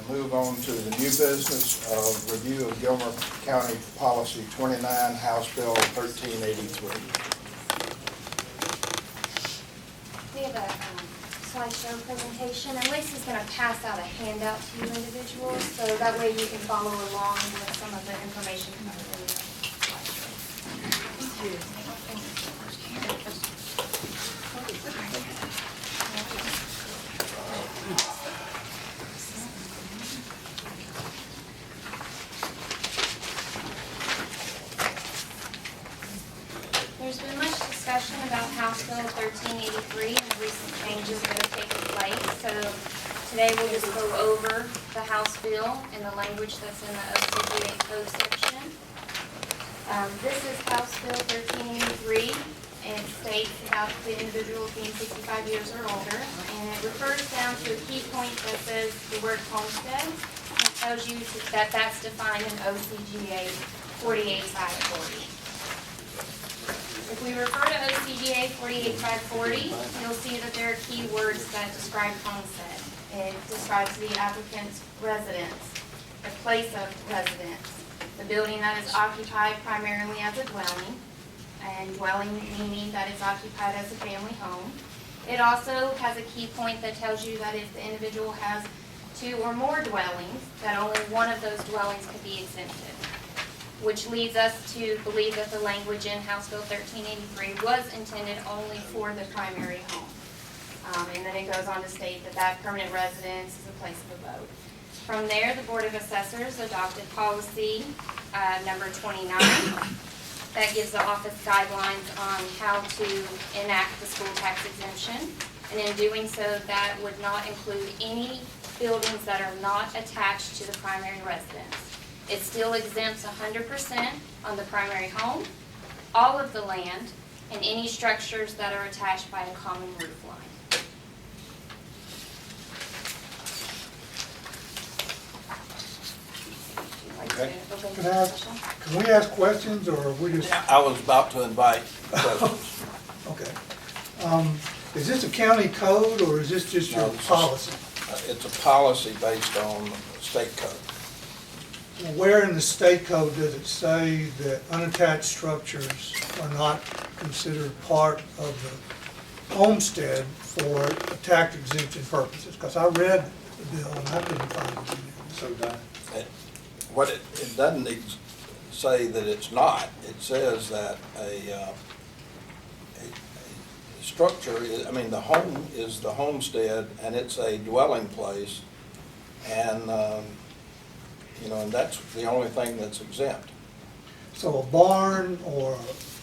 move on to the new business of review of Gilmer County Policy 29, House Bill 1383. We have a slideshow presentation, and Lisa's going to pass out a handout to you individuals, so that way you can follow along with some of the information covered in the slideshow. There's been much discussion about House Bill 1383 and the recent changes that have taken place. So today we'll just go over the House bill and the language that's in the OCGA code section. This is House Bill 1383, and it states about the individual being 65 years or older. And it refers down to a key point that says the word homestead. And it tells you that that's defined in OCGA 48540. If we refer to OCGA 48540, you'll see that there are key words that describe homestead. It describes the applicant's residence, the place of residence, the building that is occupied primarily as a dwelling, and dwelling meaning that it's occupied as a family home. It also has a key point that tells you that if the individual has 2 or more dwellings, that only one of those dwellings could be exempted, which leads us to believe that the language in House Bill 1383 was intended only for the primary home. And then it goes on to state that that permanent residence is a place of abode. From there, the Board of Assessors adopted policy number 29 that gives the office guidelines on how to enact the school tax exemption. And in doing so, that would not include any buildings that are not attached to the primary residence. It still exempts 100% on the primary home, all of the land, and any structures that are attached by a common roof line. Okay. Can we ask questions, or are we just? I was about to invite questions. Okay. Is this a county code, or is this just your No, this is- policy? It's a policy based on state code. Where in the state code does it say that unattached structures are not considered part of the homestead for tax exemption purposes? Because I read the bill and I couldn't find it in there. So It doesn't say that it's not. It says that a structure, the home is the homestead, and it's a dwelling place, and and that's the only thing that's exempt. So a barn or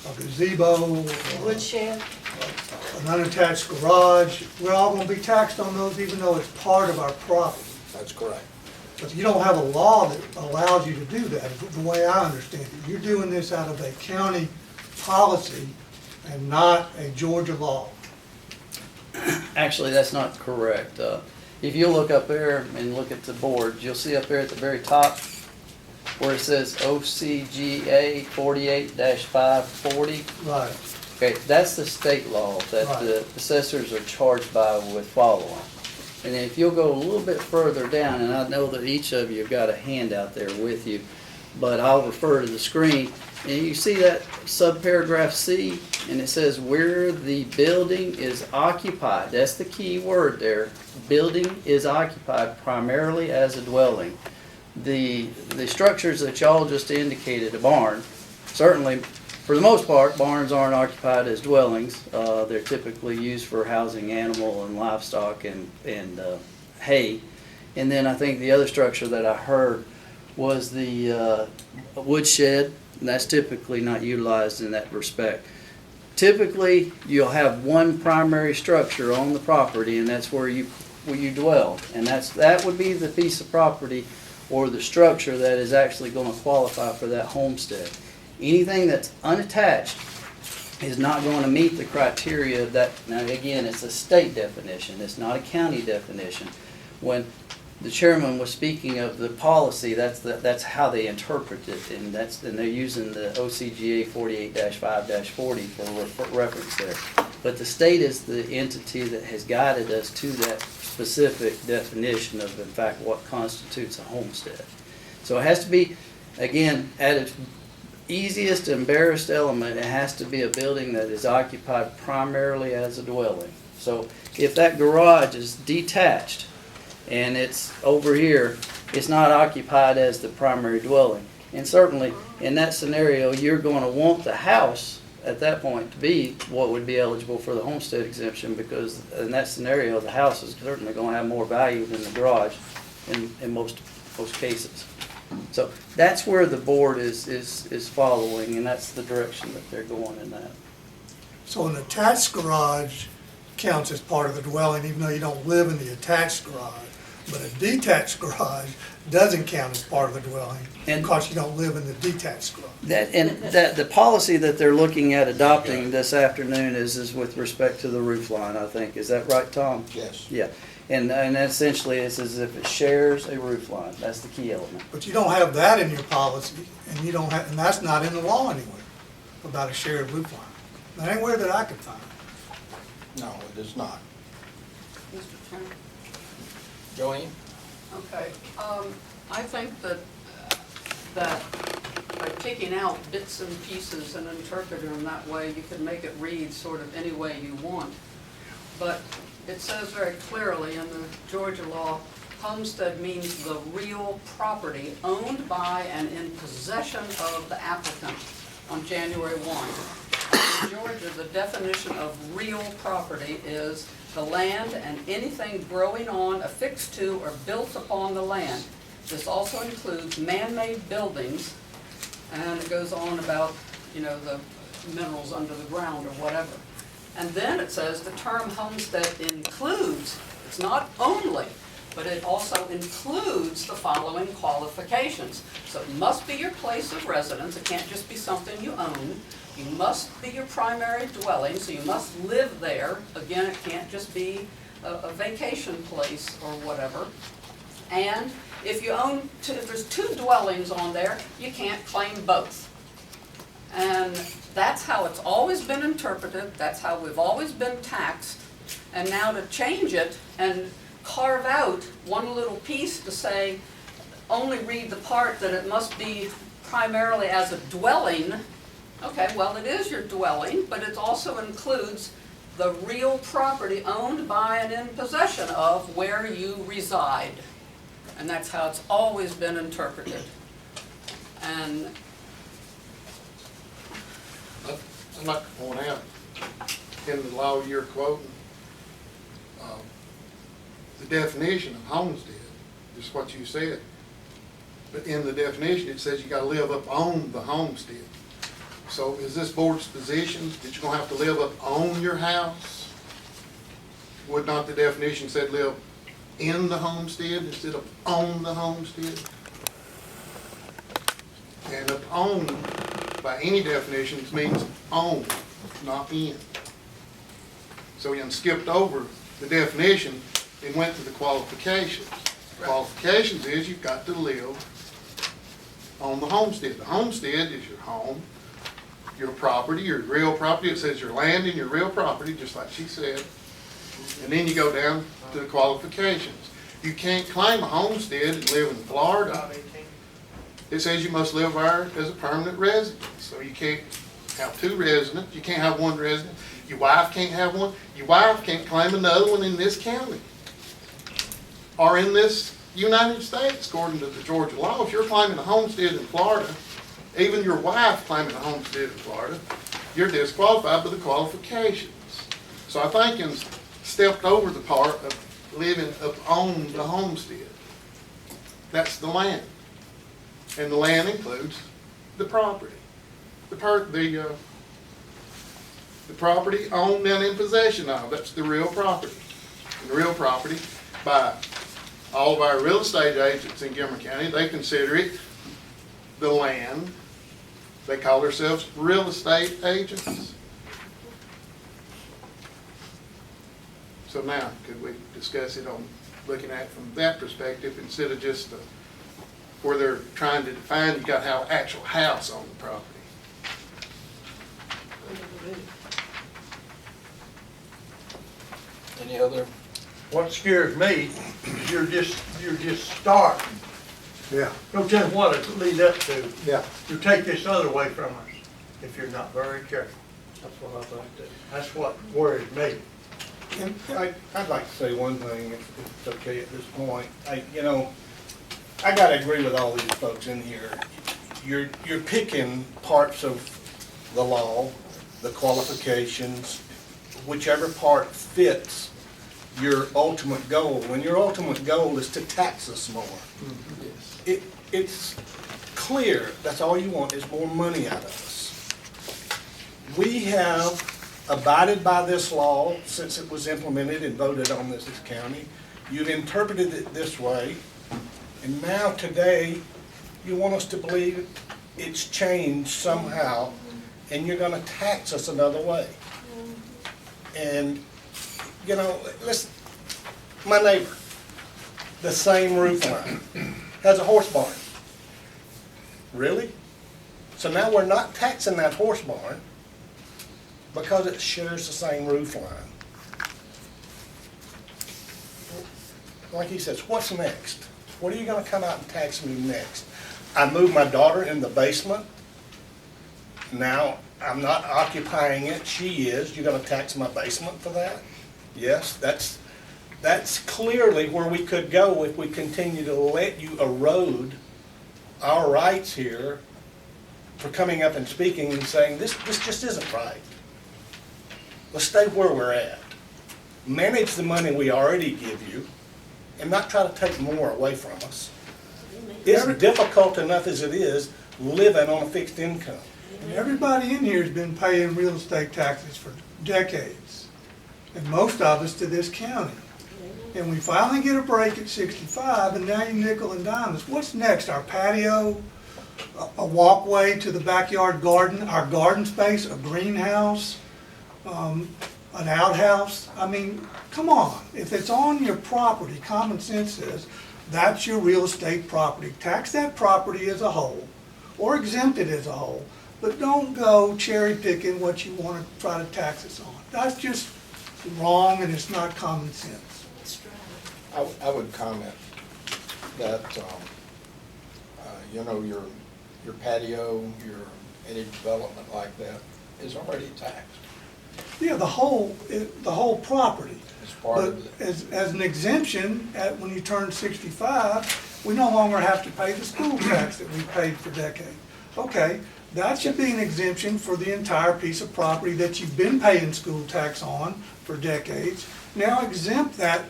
a gazebo or Woodshed. an unattached garage, we're all going to be taxed on those even though it's part of our property. That's correct. But you don't have a law that allows you to do that, the way I understand it. You're doing this out of a county policy and not a Georgia law. Actually, that's not correct. If you look up there and look at the board, you'll see up there at the very top where it says OCGA 48-540. Right. Okay, that's the state law that the assessors are charged by with following. And then if you'll go a little bit further down, and I know that each of you have got a handout there with you, but I'll refer to the screen, and you see that subparagraph C, and it says where the building is occupied. That's the key word there. Building is occupied primarily as a dwelling. The structures that y'all just indicated, a barn, certainly, for the most part, barns aren't occupied as dwellings. They're typically used for housing animal and livestock and hay. And then I think the other structure that I heard was the woodshed, and that's typically not utilized in that respect. Typically, you'll have one primary structure on the property, and that's where you dwell. And that would be the piece of property or the structure that is actually going to qualify for that homestead. Anything that's unattached is not going to meet the criteria that, now again, it's a state definition, it's not a county definition. When the chairman was speaking of the policy, that's how they interpret it, and they're using the OCGA 48-5-40 for reference there. But the state is the entity that has guided us to that specific definition of, in fact, what constitutes a homestead. So it has to be, again, at its easiest and barest element, it has to be a building that is occupied primarily as a dwelling. So if that garage is detached and it's over here, it's not occupied as the primary dwelling. And certainly, in that scenario, you're going to want the house at that point to be what would be eligible for the homestead exemption, because in that scenario, the house is certainly going to have more value than the garage in most cases. So that's where the board is following, and that's the direction that they're going in that. So an attached garage counts as part of the dwelling, even though you don't live in the attached garage. But a detached garage doesn't count as part of the dwelling because you don't live in the detached garage. The policy that they're looking at adopting this afternoon is with respect to the roof line, I think. Is that right, Tom? Yes. Yeah. And essentially, it's as if it shares a roof line. That's the key element. But you don't have that in your policy, and you don't have, and that's not in the law anywhere about a shared roof line. Not anywhere that I could find. No, it is not. Mr. Chairman? Joanne? Okay, I think that by taking out bits and pieces and interpreting them that way, you could make it read sort of any way you want. But it says very clearly in the Georgia law, homestead means the real property owned by and in possession of the applicant on January 1. In Georgia, the definition of real property is the land and anything growing on, affixed to, or built upon the land. This also includes man-made buildings, and it goes on about, the minerals under the ground or whatever. And then it says the term homestead includes, it's not only, but it also includes the following qualifications. So it must be your place of residence, it can't just be something you own. You must be your primary dwelling, so you must live there. Again, it can't just be a vacation place or whatever. And if there's two dwellings on there, you can't claim both. And that's how it's always been interpreted, that's how we've always been taxed. And now to change it and carve out one little piece to say, only read the part that it must be primarily as a dwelling. Okay, well, it is your dwelling, but it also includes the real property owned by and in possession of where you reside. And that's how it's always been interpreted. And I'd like to point out, in the law you're quoting, the definition of homestead is what you said. But in the definition, it says you gotta live up on the homestead. So is this board's position that you're gonna have to live up on your house? Would not the definition said live in the homestead instead of on the homestead? And up on, by any definition, means on, not in. So you skipped over the definition and went to the qualifications. Qualifications is you've got to live on the homestead. The homestead is your home, your property, your real property. It says your land and your real property, just like she said. And then you go down to the qualifications. You can't claim a homestead and live in Florida. It says you must live there as a permanent resident. So you can't have two residents. You can't have one resident. Your wife can't have one. Your wife can't claim another one in this county or in this United States, according to the Georgia law. If you're claiming a homestead in Florida, even your wife claiming a homestead in Florida, you're disqualified by the qualifications. So I think you stepped over the part of living up on the homestead. That's the land. And the land includes the property. The property owned and in possession of, that's the real property. And the real property, by all of our real estate agents in Gilmer County, they consider it the land. They call themselves real estate agents. So now, could we discuss it on looking at it from that perspective instead of just where they're trying to define you got to have an actual house on the property? Any other? What scares me is you're just starting. Yeah, Don't tell me what it lead up to. yeah. You take this other way from us if you're not very careful. That's what I think. That's what worries me. And I'd like to say one thing, if it's okay at this point. I gotta agree with all these folks in here. You're picking parts of the law, the qualifications, whichever part fits your ultimate goal. When your ultimate goal is to tax us more. It's clear, that's all you want, is more money out of us. We have abided by this law since it was implemented and voted on this county. You've interpreted it this way, and now today, you want us to believe it's changed somehow, and you're gonna tax us another way. And, listen, my neighbor, the same roof line, has a horse barn. Really? So now we're not taxing that horse barn because it shares the same roof line. Like he says, what's next? What are you gonna come out and tax me next? I moved my daughter in the basement. Now, I'm not occupying it, she is. You're gonna tax my basement for that? Yes, that's clearly where we could go if we continue to let you erode our rights here for coming up and speaking and saying, this just isn't right. Let's stay where we're at. Manage the money we already give you and not try to take more away from us. It's difficult enough as it is living on a fixed income. And everybody in here has been paying real estate taxes for decades, and most of us to this county. And we finally get a break at 65, and now you nickel and dime us. What's next? Our patio, a walkway to the backyard garden, our garden space, a greenhouse, an outhouse? I mean, come on. If it's on your property, common sense says, that's your real estate property. Tax that property as a whole, or exempt it as a whole, but don't go cherry picking what you want to try to tax us on. That's just wrong, and it's not common sense. I would comment that, your patio, any development like that is already taxed. Yeah, the whole property. It's part But of it. as an exemption, when you turn 65, we no longer have to pay the school tax that we paid for decades. Okay, that should be an exemption for the entire piece of property that you've been paying school tax on for decades. Now exempt that,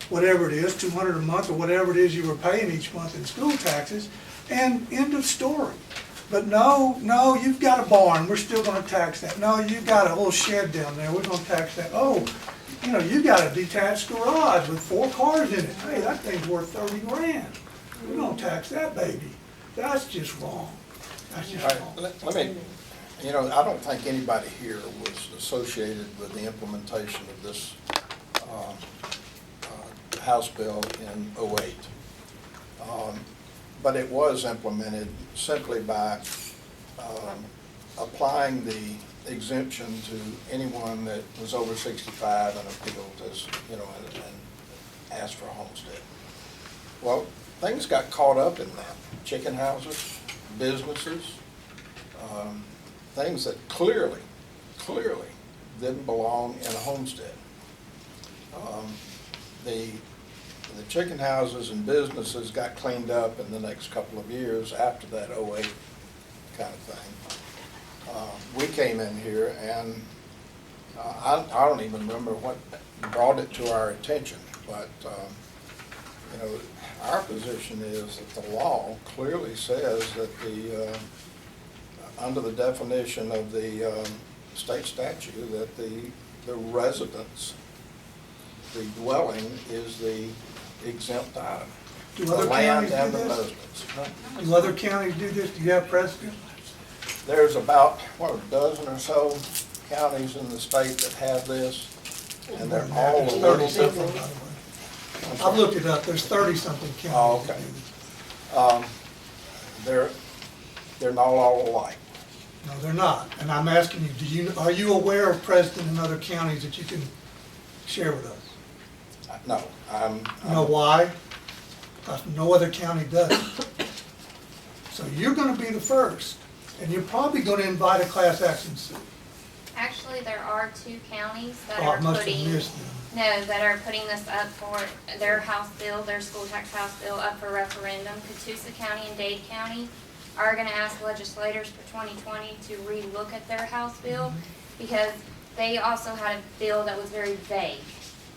whatever it is, $200 a month or whatever it is you were paying each month in school taxes, and end of story. But no, you've got a barn, we're still gonna tax that. No, you've got a little shed down there, we're gonna tax that. Oh, you've got a detached garage with 4 cars in it. Hey, that thing's worth 30 grand. We're gonna tax that baby. That's just wrong. That's All just right, wrong. let me, I don't think anybody here was associated with the implementation of this House bill in '08. But it was implemented simply by applying the exemption to anyone that was over 65 and appealed as, and asked for a homestead. Well, things got caught up in that. Chicken houses, businesses, things that clearly didn't belong in a homestead. The chicken houses and businesses got cleaned up in the next couple of years after that '08 kind of thing. We came in here and I don't even remember what brought it to our attention, but our position is that the law clearly says that under the definition of the state statute, that the residence, the dwelling is the exempt item. Do The other land counties do and the this? residence. Do other counties do this? Do you have precedent? There's about, a dozen or so counties in the state that have this, and they're all a There's little 30-something, different. by the way. I've looked it up, there's 30-something Oh, counties that okay. do this. They're not all alike. No, they're not, and I'm asking you, are you aware of precedent in other counties that you can share with us? No, You know why? Because no other county does it. So you're gonna be the first, and you're probably gonna invite a class action suit. Actually, there are 2 counties that Oh, I are must have putting, missed them. no, that are putting this up for their House bill, their school tax House bill up for referendum. Catoosa County and Dade County are gonna ask legislators for 2020 to relook at their House bill because they also had a bill that was very vague,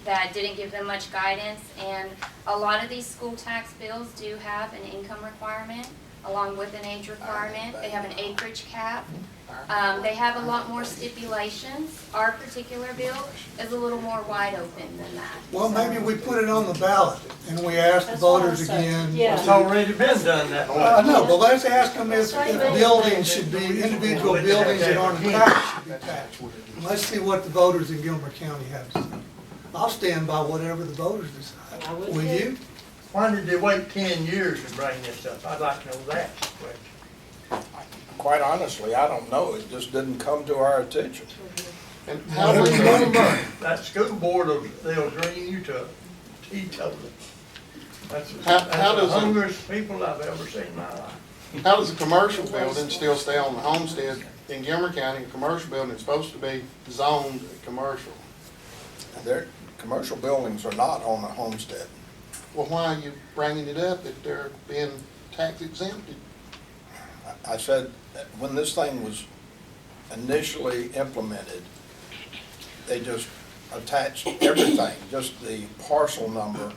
that didn't give them much guidance. And a lot of these school tax bills do have an income requirement along with an age requirement. They have an acreage cap. They have a lot more stipulations. Our particular bill is a little more wide open than that. Well, maybe we put it on the ballot, and we ask the That's what I'm voters saying. again. Yeah. It's already been done that way. I know, but let's ask them if buildings should be, individual buildings that aren't taxed should be taxed. And let's see what the voters in Gilmer County have to say. I'll stand by whatever the voters I decide. would Will too. you? Why did they wait 10 years to bring this up? I'd like to know that question. quite honestly, I don't know. It just didn't come to our attention. And how was That school board, they'll drain you to teetotal. That's How that's does the it- hungriest people I've ever seen in my life. how does a commercial building still stay on the homestead in Gilmer County? A commercial building is supposed to be zoned commercial. Their commercial buildings are not on a homestead. Well, why are you bringing it up if they're being tax exempted? I said, when this thing was initially implemented, they just attached everything, just the parcel number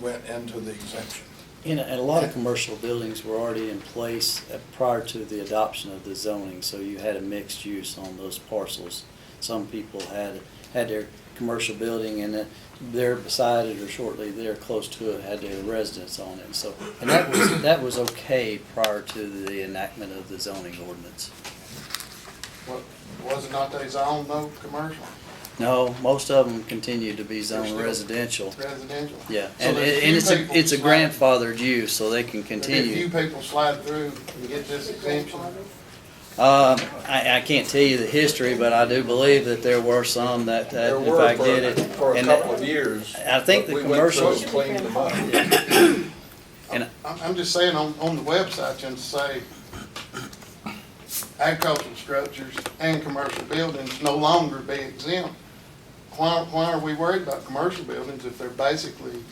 went into the exemption. And a lot of commercial buildings were already in place prior to the adoption of the zoning, so you had a mixed use on those parcels. Some people had their commercial building and there beside it or shortly there close to it had their residence on it. So, and that was okay prior to the enactment of the zoning ordinance. What, was it not they zoned no commercial, No, most of them continue to be zoned still- residential. residential? Yeah, So and there's and few people it's a slide- grandfathered use, so they can There'd be a few continue. people slide through and get this exemption. I can't tell you the history, but I do believe that there were some that There in were fact did it. for a And couple of years. I think but the we went through commercials- and cleaned them up. And I'm just saying on the website, you say agricultural structures and commercial buildings no longer be exempt. Why are we worried about commercial buildings if they're basically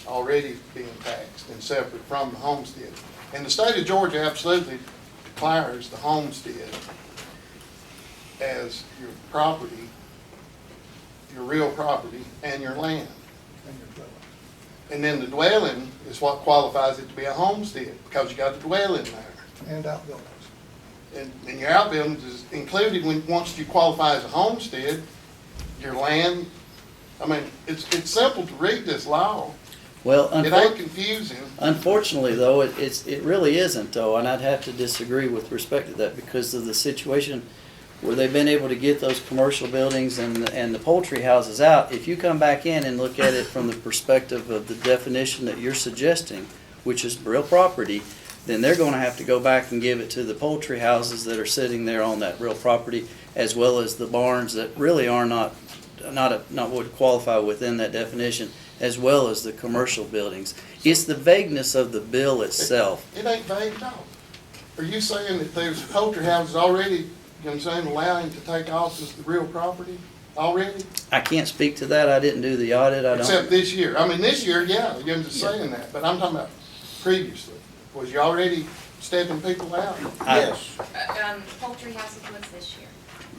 already being taxed and separate from the homestead? And the state of Georgia absolutely declares the homestead as your property, your real property, and your land. And then the dwelling is what qualifies it to be a homestead, because you got the dwelling there. And outbuildings. And your outbuildings is included when, once you qualify as a homestead, your land. I mean, it's simple to read this law. well, It ain't confusing. unfortunately though, it really isn't though, and I'd have to disagree with respect to that because of the situation where they've been able to get those commercial buildings and the poultry houses out. If you come back in and look at it from the perspective of the definition that you're suggesting, which is real property, then they're gonna have to go back and give it to the poultry houses that are sitting there on that real property, as well as the barns that really are not would qualify within that definition, as well as the commercial buildings. It's the vagueness of the bill itself. It ain't vague at all. Are you saying that there's poultry houses already, you know what I'm saying, allowing to take off as the real property already? I can't speak to that, I didn't do the audit, I Except don't. this year. I mean, this year, yeah, you're just saying that, but I'm talking about previously. Was you already stepping people out? Yes, Poultry houses was this year.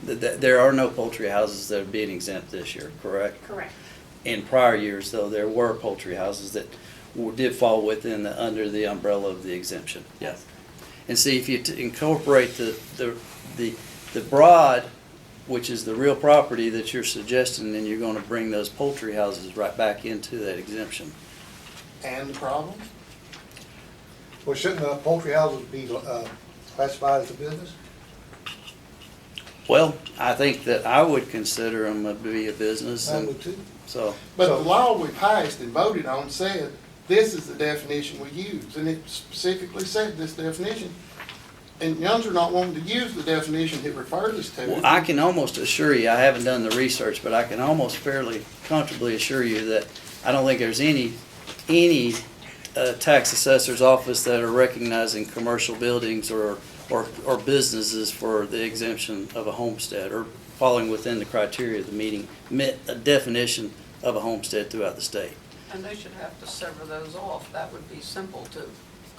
There are no poultry houses that are being exempt this year, correct? Correct. In prior years, though, there were poultry houses that did fall within under the umbrella of the exemption, yes. And see, if you incorporate the broad, which is the real property that you're suggesting, then you're gonna bring those poultry houses right back into that exemption. And the problem? Well, shouldn't the poultry houses be classified as a business? Well, I think that I would consider them to be a business, I and would too. so, But the law we passed and voted on said, this is the definition we use, and it specifically said this definition. And young's are not wanting to use the definition it refers us to. well, I can almost assure you, I haven't done the research, but I can almost fairly comfortably assure you that I don't think there's any tax assessor's office that are recognizing commercial buildings or businesses for the exemption of a homestead, or falling within the criteria of the meeting, met a definition of a homestead throughout the state. And they should have to sever those off. That would be simple to,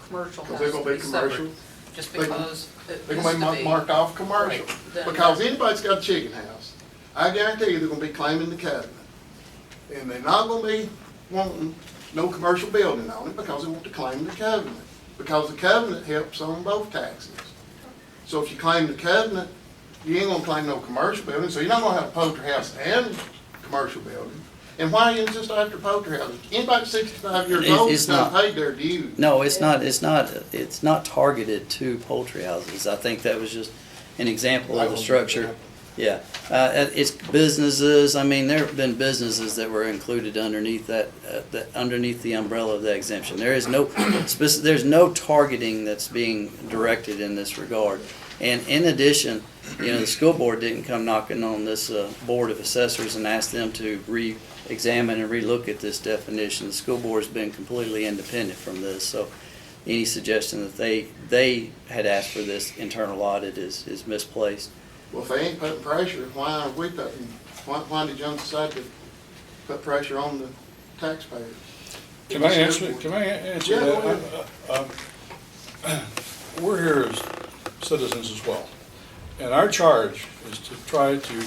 commercial has Because they're to gonna be be separate. commercial. Just They can- because it They're used gonna to be be. marked off commercial. Right. Then- Because anybody's got a chicken house, I guarantee you they're gonna be claiming the covenant. And they're not gonna be wanting no commercial building on it because they want to claim the covenant. Because the covenant helps on both taxes. So if you claim the covenant, you ain't gonna claim no commercial building, so you're not gonna have a poultry house and commercial building. And why you insist after poultry houses? Anybody 65 years old It's has not not. paid their dues. No, it's not targeted to poultry houses. I think that was just an example of the structure. Yeah, it's businesses. I mean, there have been businesses that were included underneath underneath the umbrella of the exemption. There is no, there's no targeting that's being directed in this regard. And in addition, the school board didn't come knocking on this board of assessors and ask them to re-examine and relook at this definition. The school board's been completely independent from this, so any suggestion that they had asked for this internal audit is misplaced. Well, if they ain't putting pressure, why are we putting, why did Young decide to put pressure on the taxpayers? Can I answer Yeah, go that? We're here as citizens as well. And our charge is to try to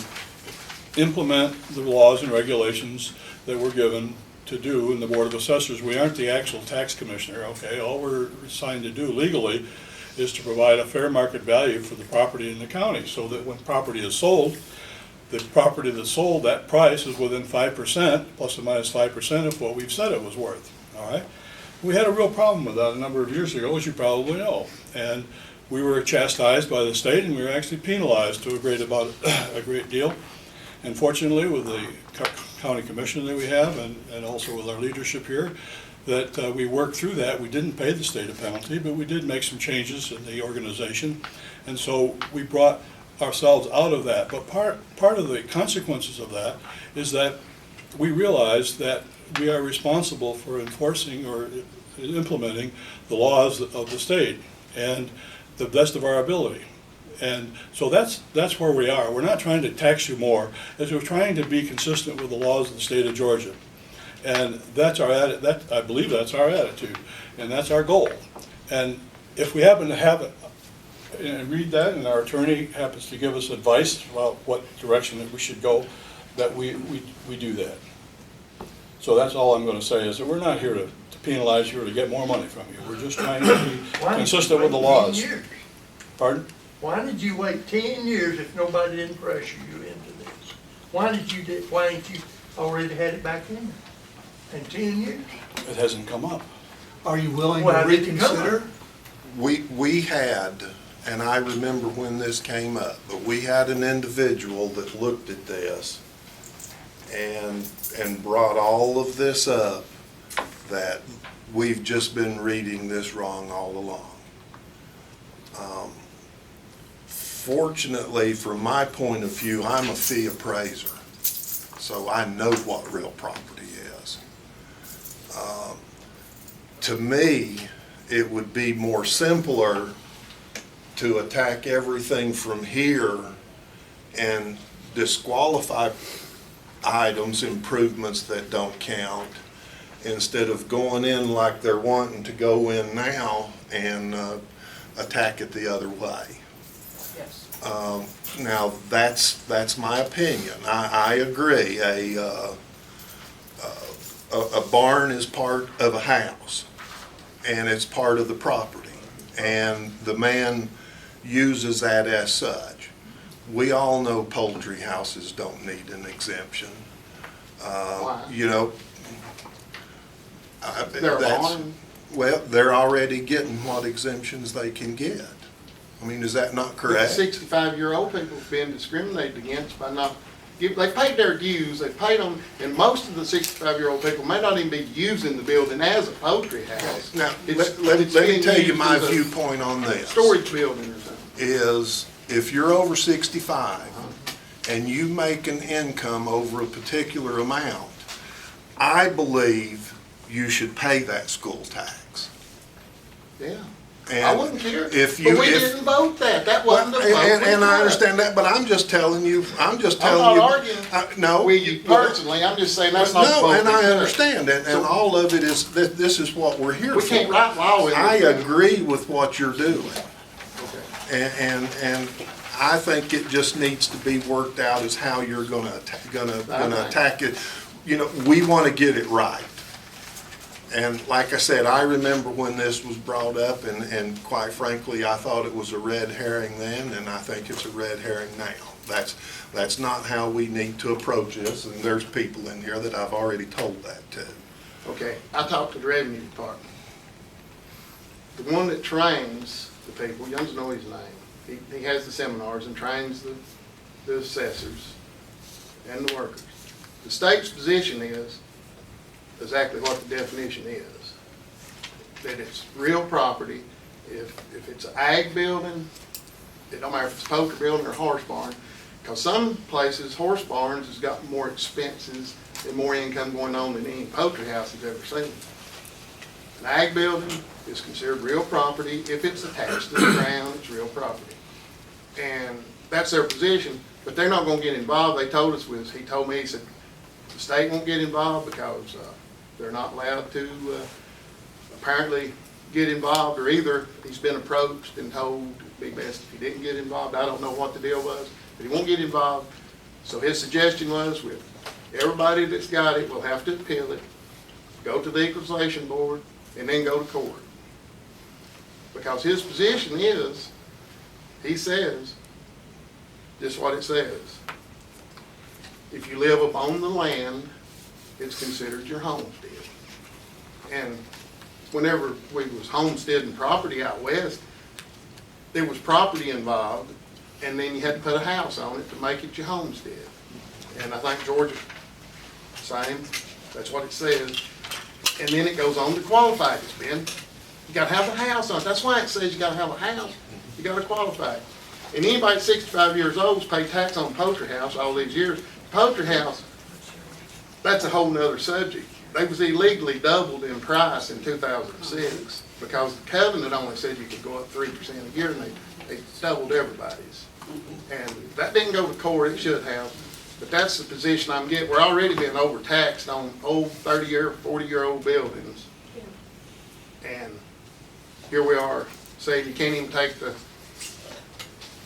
implement the laws and regulations that we're given to do in the Board of Assessors. We aren't the actual tax commissioner, okay? All we're assigned to do legally is to provide a fair market value for the property in the county, so that when property is sold, the property that's sold, that price is within 5%, plus or minus 5% of what we've said it was worth, all right? We had a real problem with that a number of years ago, as you probably know. And we were chastised by the state, and we were actually penalized to a great deal. And fortunately, with the county commission that we have, and also with our leadership here, that we worked through that. We didn't pay the state a penalty, but we did make some changes in the organization. And so we brought ourselves out of that. But part of the consequences of that is that we realized that we are responsible for enforcing or implementing the laws of the state and the best of our ability. And so that's where we are. We're not trying to tax you more, as we're trying to be consistent with the laws of the state of Georgia. And that's our I believe that's our attitude, and that's our goal. And if we happen to have it, and read that, and our attorney happens to give us advice about what direction that we should go, that we do that. So that's all I'm going to say, is that we're not here to penalize you or to get more money from you. We're just trying to be consistent with the laws. Pardon? Why did you wait 10 years if nobody didn't pressure you into this? Why ain't you already had it back in there? In 10 years? It hasn't come up. Are you willing to Well, how did it come reconsider? We had, and I remember when this came up, but we had an individual that looked at this and brought all of this up, that we've just been reading this wrong all along. Fortunately, from my point of view, I'm a fee appraiser, so I know what real property is. To me, it would be more simpler to attack everything from here and disqualify items, improvements that don't count, instead of going in like they're wanting to go in now and attack it the other way. Yes. Now, that's my opinion. I agree. A barn is part of a house, and it's part of the property, and the man uses that as such. We all know poultry houses don't need an exemption. Why? You know, They're on. well, they're already getting what exemptions they can get. I mean, is that not correct? 65-year-old people have been discriminated against by not, they paid their dues, they paid them, and most of the 65-year-old people may not even be using the building as a poultry house. Now, It's let me being tell you used my as a viewpoint on this. Storage building or something. Is if you're over 65 and you make an income over a particular amount, I believe you should pay that school tax. Yeah. I And wouldn't care, if but you, we if, didn't vote that, that wasn't the vote. and we I took. understand that, but I'm just telling you, I'm just I'm telling not you. arguing No. with you personally, I'm just saying that's not the vote. No, and we I took. understand that, and So- all of it is, that this is what we're here for. We can't write law in this. I thing. agree with what you're doing, Okay. and I think it just needs to be worked out as how you're gonna attack it. You know, we wanna get it right. And like I said, I remember when this was brought up, and quite frankly, I thought it was a red herring then, and I think it's a red herring now. That's not how we need to approach this, and there's people in here that I've already told that to. Okay, I talked to the revenue department. The one that trains the people, you don't know his name, he has the seminars and trains the assessors and the workers. The state's position is exactly what the definition is. That it's real property. If it's an ag building, it don't matter if it's a poultry building or horse barn, because some places, horse barns has got more expenses and more income going on than any poultry house has ever seen. An ag building is considered real property. If it's attached to the ground, it's real property. And that's their position, but they're not gonna get involved. They told us, he told me, he said, the state won't get involved because they're not allowed to apparently get involved, or either he's been approached and told it'd be best if he didn't get involved. I don't know what the deal was, but he won't get involved. So his suggestion was, with everybody that's got it will have to appeal it, go to the equalization board, and then go to court. Because his position is, he says, just what it says. If you live upon the land, it's considered your homestead. And whenever we was homesteading property out west, there was property involved, and then you had to put a house on it to make it your homestead. And I think Georgia, same, that's what it says. And then it goes on to qualify it, Ben. You gotta have a house on it. That's why it says you gotta have a house. You gotta qualify it. And anybody that's 65 years old has paid tax on a poultry house all these years. Poultry house, that's a whole nother subject. They was illegally doubled in price in 2006 because the covenant only said you could go up 3% a year, and they doubled everybody's. And that didn't go to court, it should have, but that's the position I'm getting. We're already being overtaxed on old 30-year, 40-year-old buildings. And here we are saying you can't even take the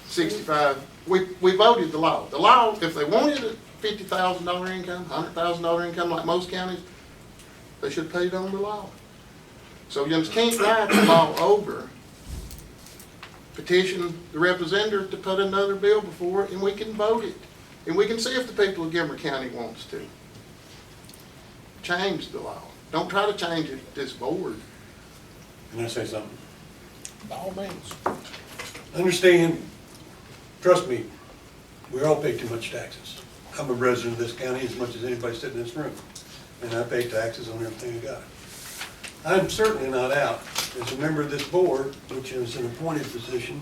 65, we voted the law. The law, if they wanted a $50,000 income, $100,000 income like most counties, they should have paid on the law. So you just can't write the law over, petition the representative to put another bill before it, and we can vote it. And we can see if the people of Gilmer County wants to change the law. Don't try to change it at this board. Can I say something? By all means. Understand, trust me, we all pay too much taxes. I'm a resident of this county as much as anybody sitting in this room, and I pay taxes on everything I got. I'm certainly not out, as a member of this board, which is an appointed position,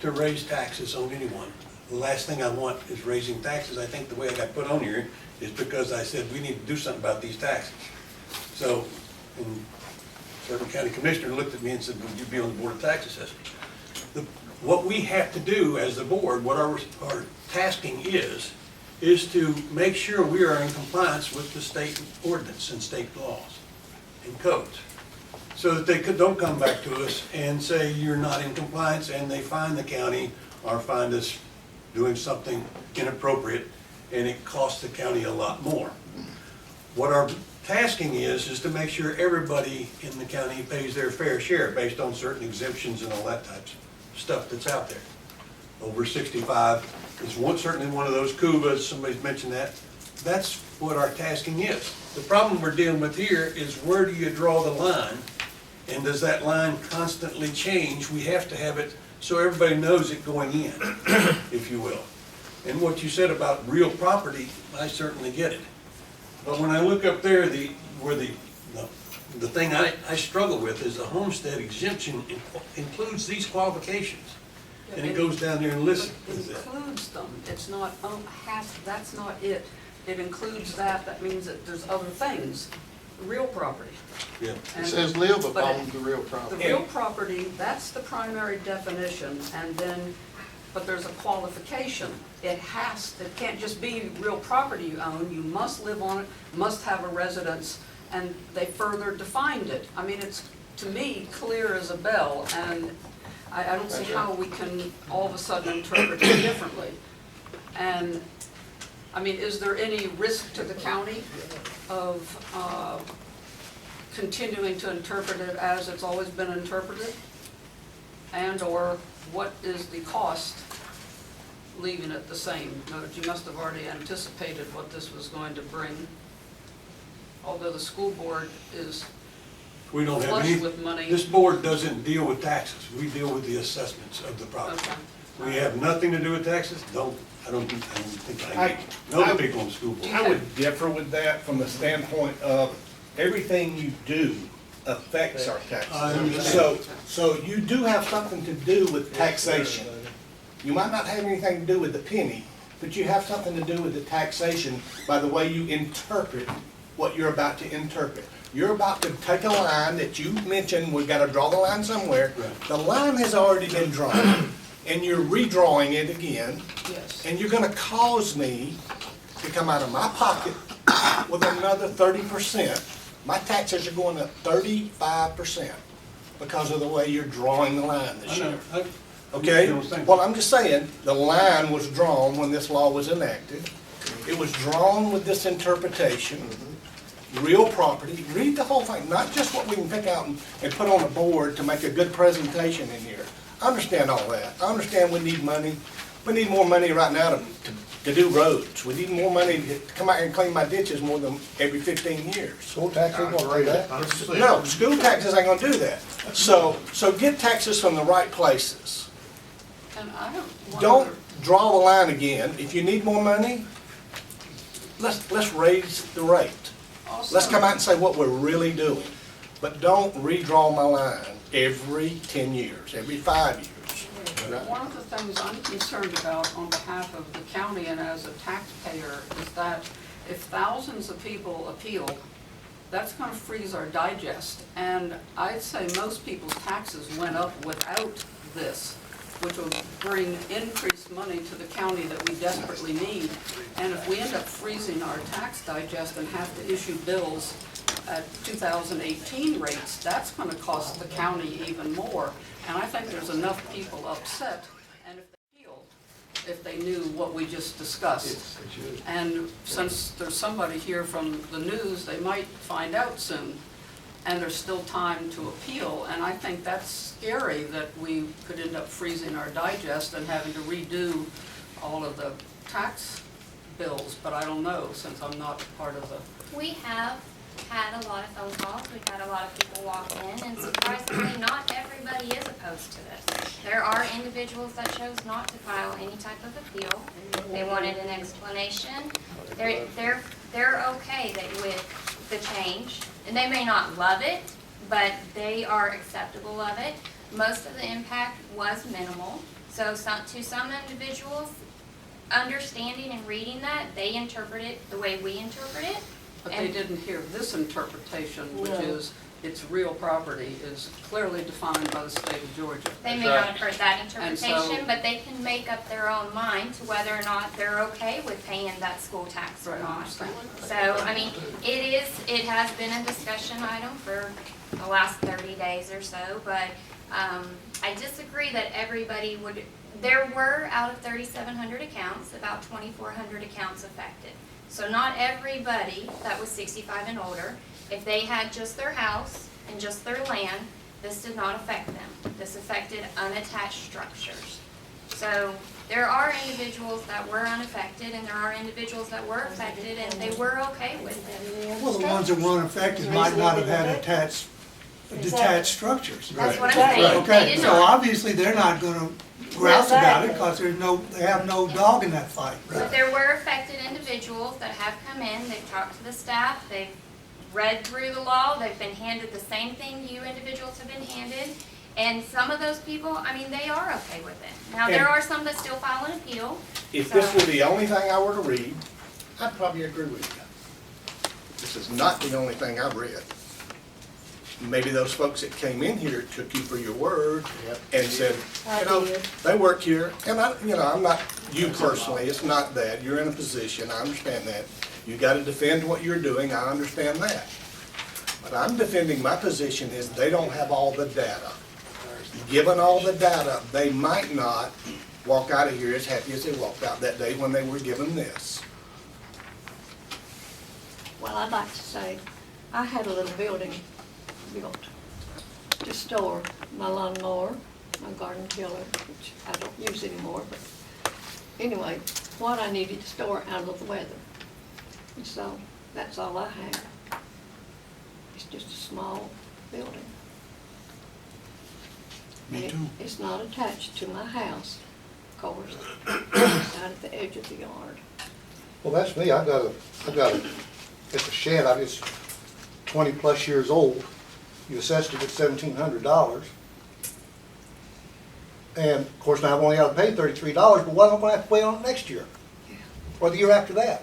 to raise taxes on anyone. The last thing I want is raising taxes. I think the way I got put on here is because I said we need to do something about these taxes. So, and certain county commissioner looked at me and said, would you be on the Board of Tax Assessors? What we have to do as the board, what our tasking is to make sure we are in compliance with the state ordinance and state laws and codes. So that they don't come back to us and say you're not in compliance, and they fine the county or find us doing something inappropriate, and it costs the county a lot more. What our tasking is to make sure everybody in the county pays their fair share based on certain exemptions and all that types of stuff that's out there. Over 65 is certainly one of those CUBAs, somebody's mentioned that. That's what our tasking is. The problem we're dealing with here is, where do you draw the line? And does that line constantly change? We have to have it so everybody knows it going in, if you will. And what you said about real property, I certainly get it. But when I look up there, the thing I struggle with is the homestead exemption includes these qualifications. And it goes down there and lists. It includes them, it's not, that's not it. it includes that, that means that there's other things, real property. Yeah. It And- says live but upon the real The property. real property, that's the primary definition, and then, but there's a qualification. It can't just be real property you own, you must live on it, must have a residence, and they further defined it. I mean, it's, to me, clear as a bell, and I don't see how we can all of a sudden interpret it differently. And, I mean, is there any risk to the county of continuing to interpret it as it's always been interpreted? And/or what is the cost leaving it the same? Note, you must have already anticipated what this was going to bring. Although the school board is We don't have flush any, with money. this board doesn't deal with taxes. We deal with the assessments of the property. Okay. We have nothing to do with taxes. I don't think I know the people on the school board. I would differ with that from the standpoint of everything you do affects our I taxes. understand. So you do have something to do with taxation. You might not have anything to do with the penny, but you have something to do with the taxation by the way you interpret what you're about to interpret. You're about to take a line that you mentioned, we've got to draw the line somewhere. Right. The line has already been drawn, and you're redrawing it again. Yes. And you're gonna cause me to come out of my pocket with another 30%. My taxes are going up 35% because of the way you're drawing the line this I know. year. Okay? You know what I'm saying? Well, I'm just saying, the line was drawn when this law was enacted. It was drawn with this interpretation, real property. Read the whole thing, not just what we can pick out and put on a board to make a good presentation in here. I understand all that. I understand we need money. We need more money right now to do roads. We need more money to come out here and clean my ditches more than every 15 years. School tax ain't gonna do that. No, school taxes ain't gonna do that. So get taxes from the right places. And I don't Don't wonder, draw the line again. If you need more money, let's raise the rate. also. Let's come out and say what we're really doing. But don't redraw my line every 10 years, every 5 years. One of the things I'm concerned about on behalf of the county and as a taxpayer is that if thousands of people appeal, that's gonna freeze our digest. And I'd say most people's taxes went up without this, which will bring increased money to the county that we desperately need. And if we end up freezing our tax digest and have to issue bills at 2018 rates, that's gonna cost the county even more. And I think there's enough people upset, and if they appeal, if they knew what we just discussed. And since there's somebody here from the news, they might find out soon, and there's still time to appeal. And I think that's scary that we could end up freezing our digest and having to redo all of the tax bills, but I don't know, since I'm not part of the. We have had a lot of phone calls, we've had a lot of people walk in, and surprisingly, not everybody is opposed to this. There are individuals that chose not to file any type of appeal. They wanted an explanation. They're okay with the change, and they may not love it, but they are acceptable of it. Most of the impact was minimal, so to some individuals, understanding and reading that, they interpret it the way we interpret it. But they And- didn't hear this interpretation, which is it's real property, is clearly defined by the state of Georgia. They may not have heard that And so- interpretation, but they can make up their own mind to whether or not they're okay with paying that school tax or Right, I not. understand. So, I mean, it has been a discussion item for the last 30 days or so, but I disagree that everybody would, there were, out of 3,700 accounts, about 2,400 accounts affected. So not everybody that was 65 and older, if they had just their house and just their land, this did not affect them. This affected unattached structures. So there are individuals that were unaffected and there are individuals that were affected and they were okay with it. Well, the ones that were unaffected might not have had detached structures. That's what I'm saying. They Okay, did so not. obviously they're not gonna grouse about it because they have no dog in that fight. But there were affected individuals that have come in, they've talked to the staff, they've read through the law, they've been handed the same thing you individuals have been handed. And some of those people, I mean, they are okay with it. Now, there And- are some that still file an appeal. If this were the only thing I were to read, I'd probably agree with you. This is not the only thing I've read. Maybe those folks that came in here took you for your word and said, you know, they work here, and I'm not, you personally, it's not that. You're in a position, I understand that. You gotta defend what you're doing, I understand that. But I'm defending my position is they don't have all the data. Given all the data, they might not walk out of here as happy as they walked out that day when they were given this. Well, I'd like to say, I had a little building built to store my lawnmower, my garden tiller, which I don't use anymore, but anyway, what I needed to store out of the weather. And so, that's all I have. It's just a small building. Me And too. it's not attached to my house, of course. It's out at the edge of the yard. Well, that's me, it's a shed, it's 20-plus years old. You assessed it at $1,700. And of course, now I've only got to pay $33, but what am I going to have to pay on it next year? Or the year after that?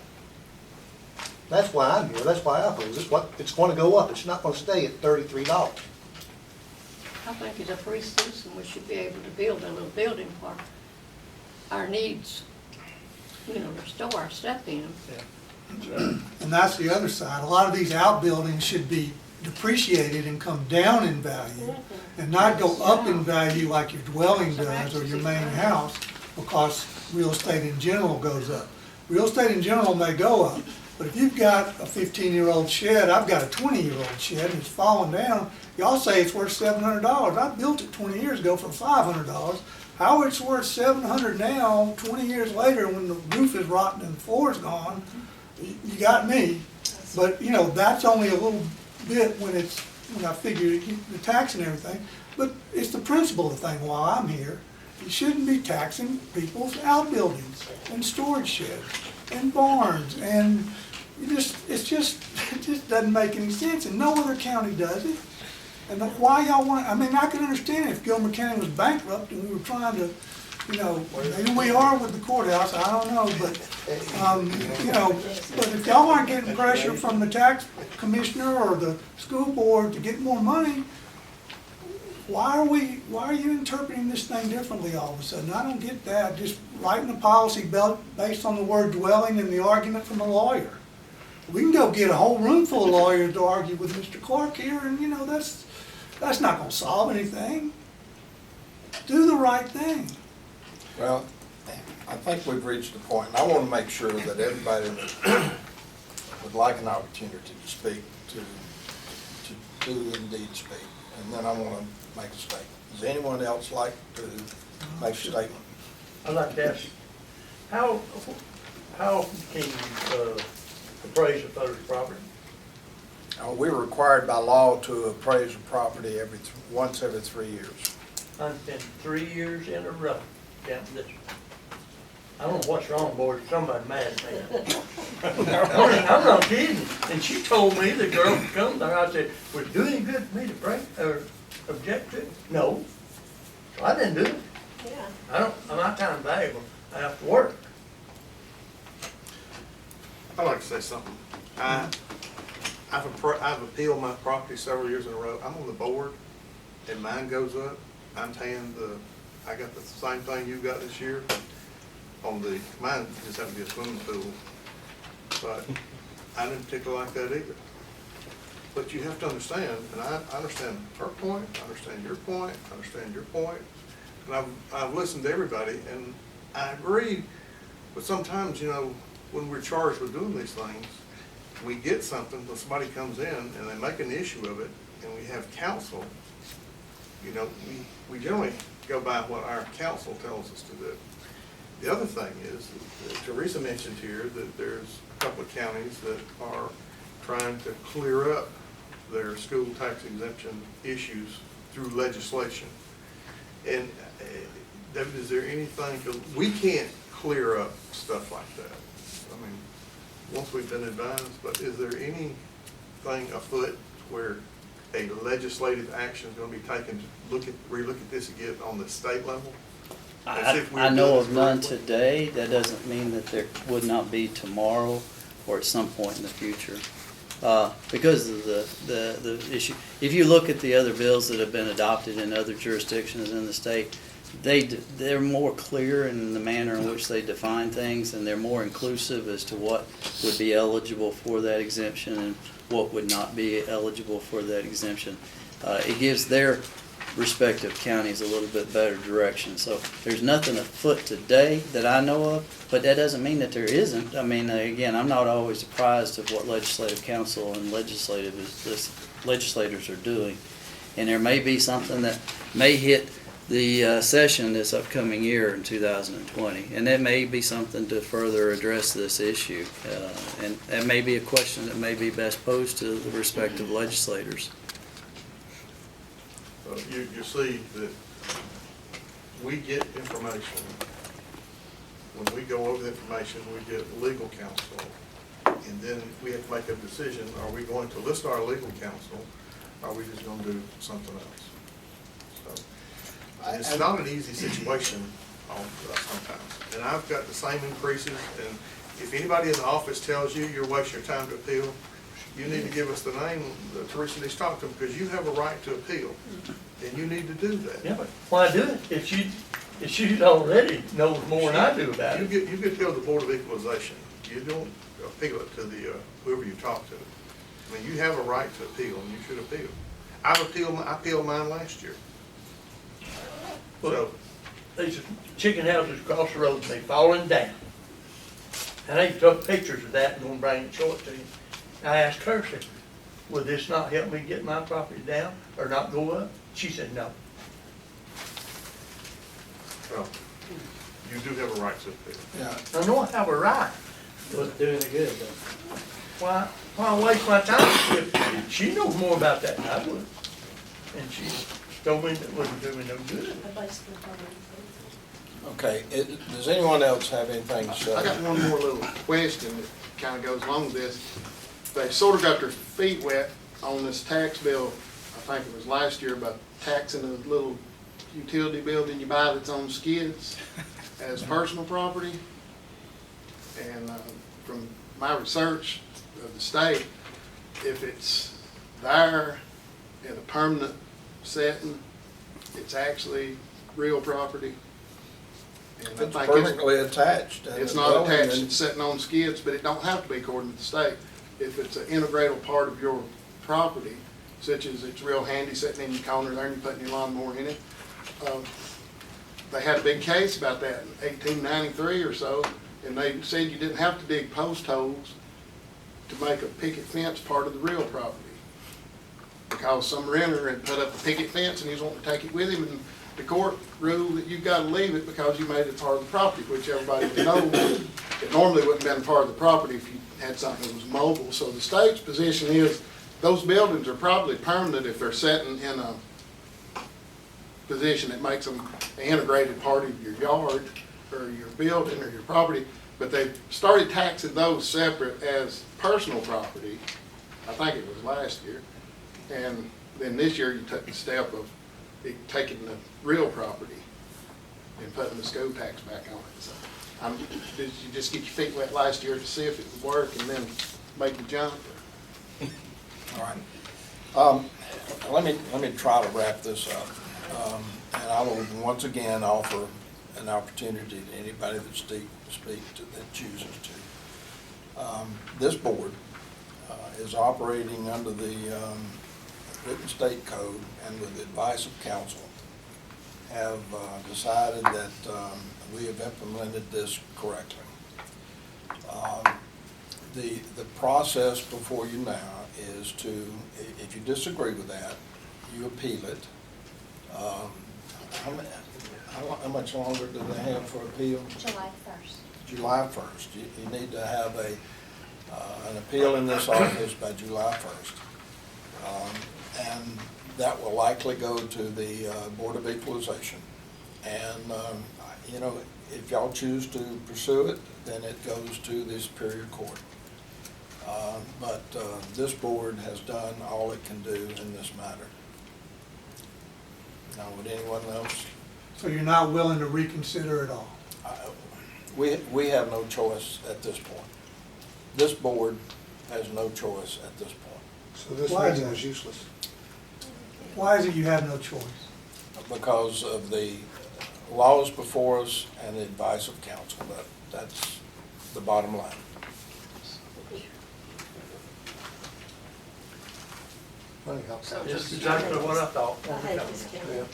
That's why I'm here, that's why I oppose it. It's going to go up, it's not going to stay at $33. I think as a free citizen, we should be able to build a little building for our needs, to store our stuff in them. And that's the other side. A lot of these outbuildings should be depreciated and come down in value and not go up in value like your dwelling does or your main house, because real estate in general goes up. Real estate in general may go up, but if you've got a 15-year-old shed, I've got a 20-year-old shed and it's falling down, y'all say it's worth $700. I built it 20 years ago for $500. How it's worth $700 now, 20 years later, when the roof is rotten and the floor's gone, you got me. But, that's only a little bit when I figure the tax and everything. But it's the principle of the thing while I'm here. You shouldn't be taxing people's outbuildings and storage sheds and barns, and it just doesn't make any sense, and no other county does it. And why y'all want, I can understand if Gilmer County was bankrupt and we were trying to, maybe we are with the courthouse, I don't know, but, but if y'all aren't getting pressure from the tax commissioner or the school board to get more money, why are you interpreting this thing differently all of a sudden? I don't get that, just writing a policy based on the word dwelling and the argument from a lawyer. We can go get a whole room full of lawyers to argue with Mr. Clark here, and that's not gonna solve anything. Do the right thing. Well, I think we've reached a point, and I want to make sure that everybody that would like an opportunity to speak, to do indeed speak, and then I want to make a statement. Does anyone else like to make a statement? I'd like to ask, how often can you appraise a fellow's property? We're required by law to appraise a property once every 3 years. I've been 3 years in a row counting this. I don't know what's wrong, boys, somebody mad at me. I'm not kidding. And she told me the girl could come there. I said, would it do any good for me to break or object to it? No. So I didn't do it. Yeah. My time's valuable. I have to work. I'd like to say something. I've appealed my property several years in a row. I'm on the board, and mine goes up. I got the same thing you got this year. Mine just happened to be a swimming pool, but I didn't particularly like that either. But you have to understand, and I understand her point, I understand your point, I understand your point, and I've listened to everybody, and I agree. But sometimes, when we're charged with doing these things, we get something, when somebody comes in and they make an issue of it, and we have counsel, we generally go by what our counsel tells us to do. The other thing is, Teresa mentioned here that there's a couple of counties that are trying to clear up their school tax exemption issues through legislation. And David, is there anything, 'cause we can't clear up stuff like that. Once we've been advised, but is there anything afoot where a legislative action is going to be taken to relook at this again on the state level? I know of none today. That doesn't mean that there would not be tomorrow. or at some point in the future. Because of the issue. If you look at the other bills that have been adopted in other jurisdictions in the state, they're more clear in the manner in which they define things, and they're more inclusive as to what would be eligible for that exemption and what would not be eligible for that exemption. It gives their respective counties a little bit better direction. So there's nothing afoot today that I know of, but that doesn't mean that there isn't. I mean, again, I'm not always surprised of what legislative council and legislators are doing. And there may be something that may hit the session this upcoming year in 2020. And that may be something to further address this issue. And that may be a question that may be best posed to the respective legislators. You see that we get information. When we go over the information, we get legal counsel. And then we have to make a decision, are we going to list our legal counsel, or are we just going to do something else? So, it's not an easy situation sometimes. And I've got the same increases, and if anybody in the office tells you you're wasting your time to appeal, you need to give us the name that Teresa needs to talk to them, because you have a right to appeal, and you need to do that. Yeah, but why do it if she already knows more than I do about it? You get to go to the Board of Equalization. You don't appeal it to the, whoever you talk to. I mean, you have a right to appeal, and you should appeal. I appealed mine last year. So, These chicken houses across the road, they falling down. And they took pictures of that and gonna bring it, show it to you. I asked her, said, would this not help me get my property down or not go up? She said, no. well, you do have a right to appeal. Yeah, I know I have a right. Was doing it good, though. Why waste my time if she knows more about that than I would? And she told me that wouldn't do me no good. okay. Does anyone else have anything to say? I got one more little question that kind of goes along with this. They sort of got their feet wet on this tax bill, I think it was last year, about taxing a little utility building you buy that's on skids as personal property. And from my research of the state, if it's there in a permanent setting, it's actually real property. And I It's think permanently attached. and it's not well, attached, and it's sitting on skids, but it don't have to be according to the state. If it's an integral part of your property, such as it's real handy sitting in your corner there and you're putting your lawnmower in it. They had a big case about that in 1893 or so, and they said you didn't have to dig post holes to make a picket fence part of the real property. Because some renter had put up a picket fence and he was wanting to take it with him, and the court ruled that you've got to leave it because you made it part of the property, which everybody knows it normally wouldn't have been part of the property if you had something that was mobile. So the state's position is those buildings are probably permanent if they're sitting in a position that makes them an integrated part of your yard or your building or your property. But they started taxing those separate as personal property. I think it was last year. And then this year you took the step of taking the real property and putting the school tax back on it. So did you just get your feet wet last year to see if it would work and then make the jump? all right. Let me try to wrap this up. And I will once again offer an opportunity to anybody that that chooses to. This board is operating under the written state code, and with the advice of counsel, have decided that we have implemented this correctly. The process before you now is to, if you disagree with that, you appeal it. How much longer do they have for appeal? July 1st. July 1st. You need to have an appeal in this office by July 1st. And that will likely go to the Board of Equalization. And, if y'all choose to pursue it, then it goes to the Superior Court. But this board has done all it can do in this matter. Now, would anyone else? So you're not willing to reconsider at all? We have no choice at this point. this board has no choice at this point, So this Why is meeting that? was useless. Why is it you have no choice? because of the laws before us and the advice of counsel. That's the bottom line. Funny how. So It's just exactly what I thought. I hate this county.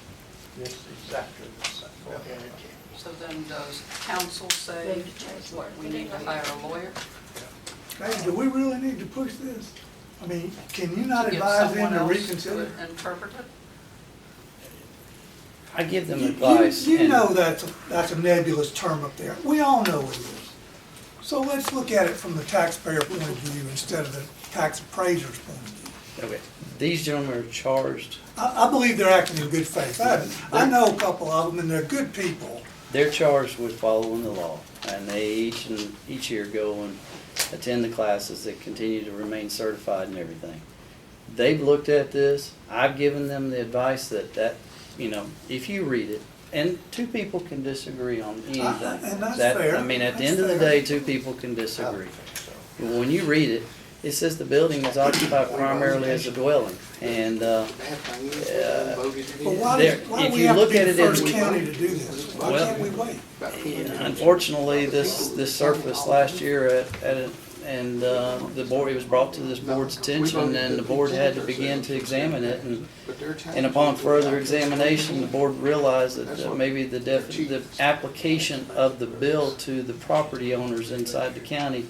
It's exactly the same. So then does council say what, we need to hire a lawyer? Hey, do we really need to push this? I mean, can you not To get advise them someone to else reconsider? to interpret it? I give them You- advice. You and- know that's a nebulous term up there. We all know it is. So let's look at it from the taxpayer point of view instead of the tax appraiser's point of view. Okay, these gentlemen are charged, I believe they're acting in good faith. I know a couple of them, and they're good people. they're charged with following the law, and they each year go and attend the classes that continue to remain certified and everything. They've looked at this, I've given them the advice that, if you read it, and two people can disagree on anything. And that's That- fair. I mean, at the That's end of the fair. day, two people can disagree. But when you read it, it says the building is occupied primarily as a dwelling, and, But why There- do if we you have to look be at the it in- first county to do this? Why Well- can't we wait? unfortunately, this surfaced last year and the board, it was brought to this board's attention, and the board had to begin to examine it, and upon further examination, the board realized that maybe the application of the bill to the property owners inside the county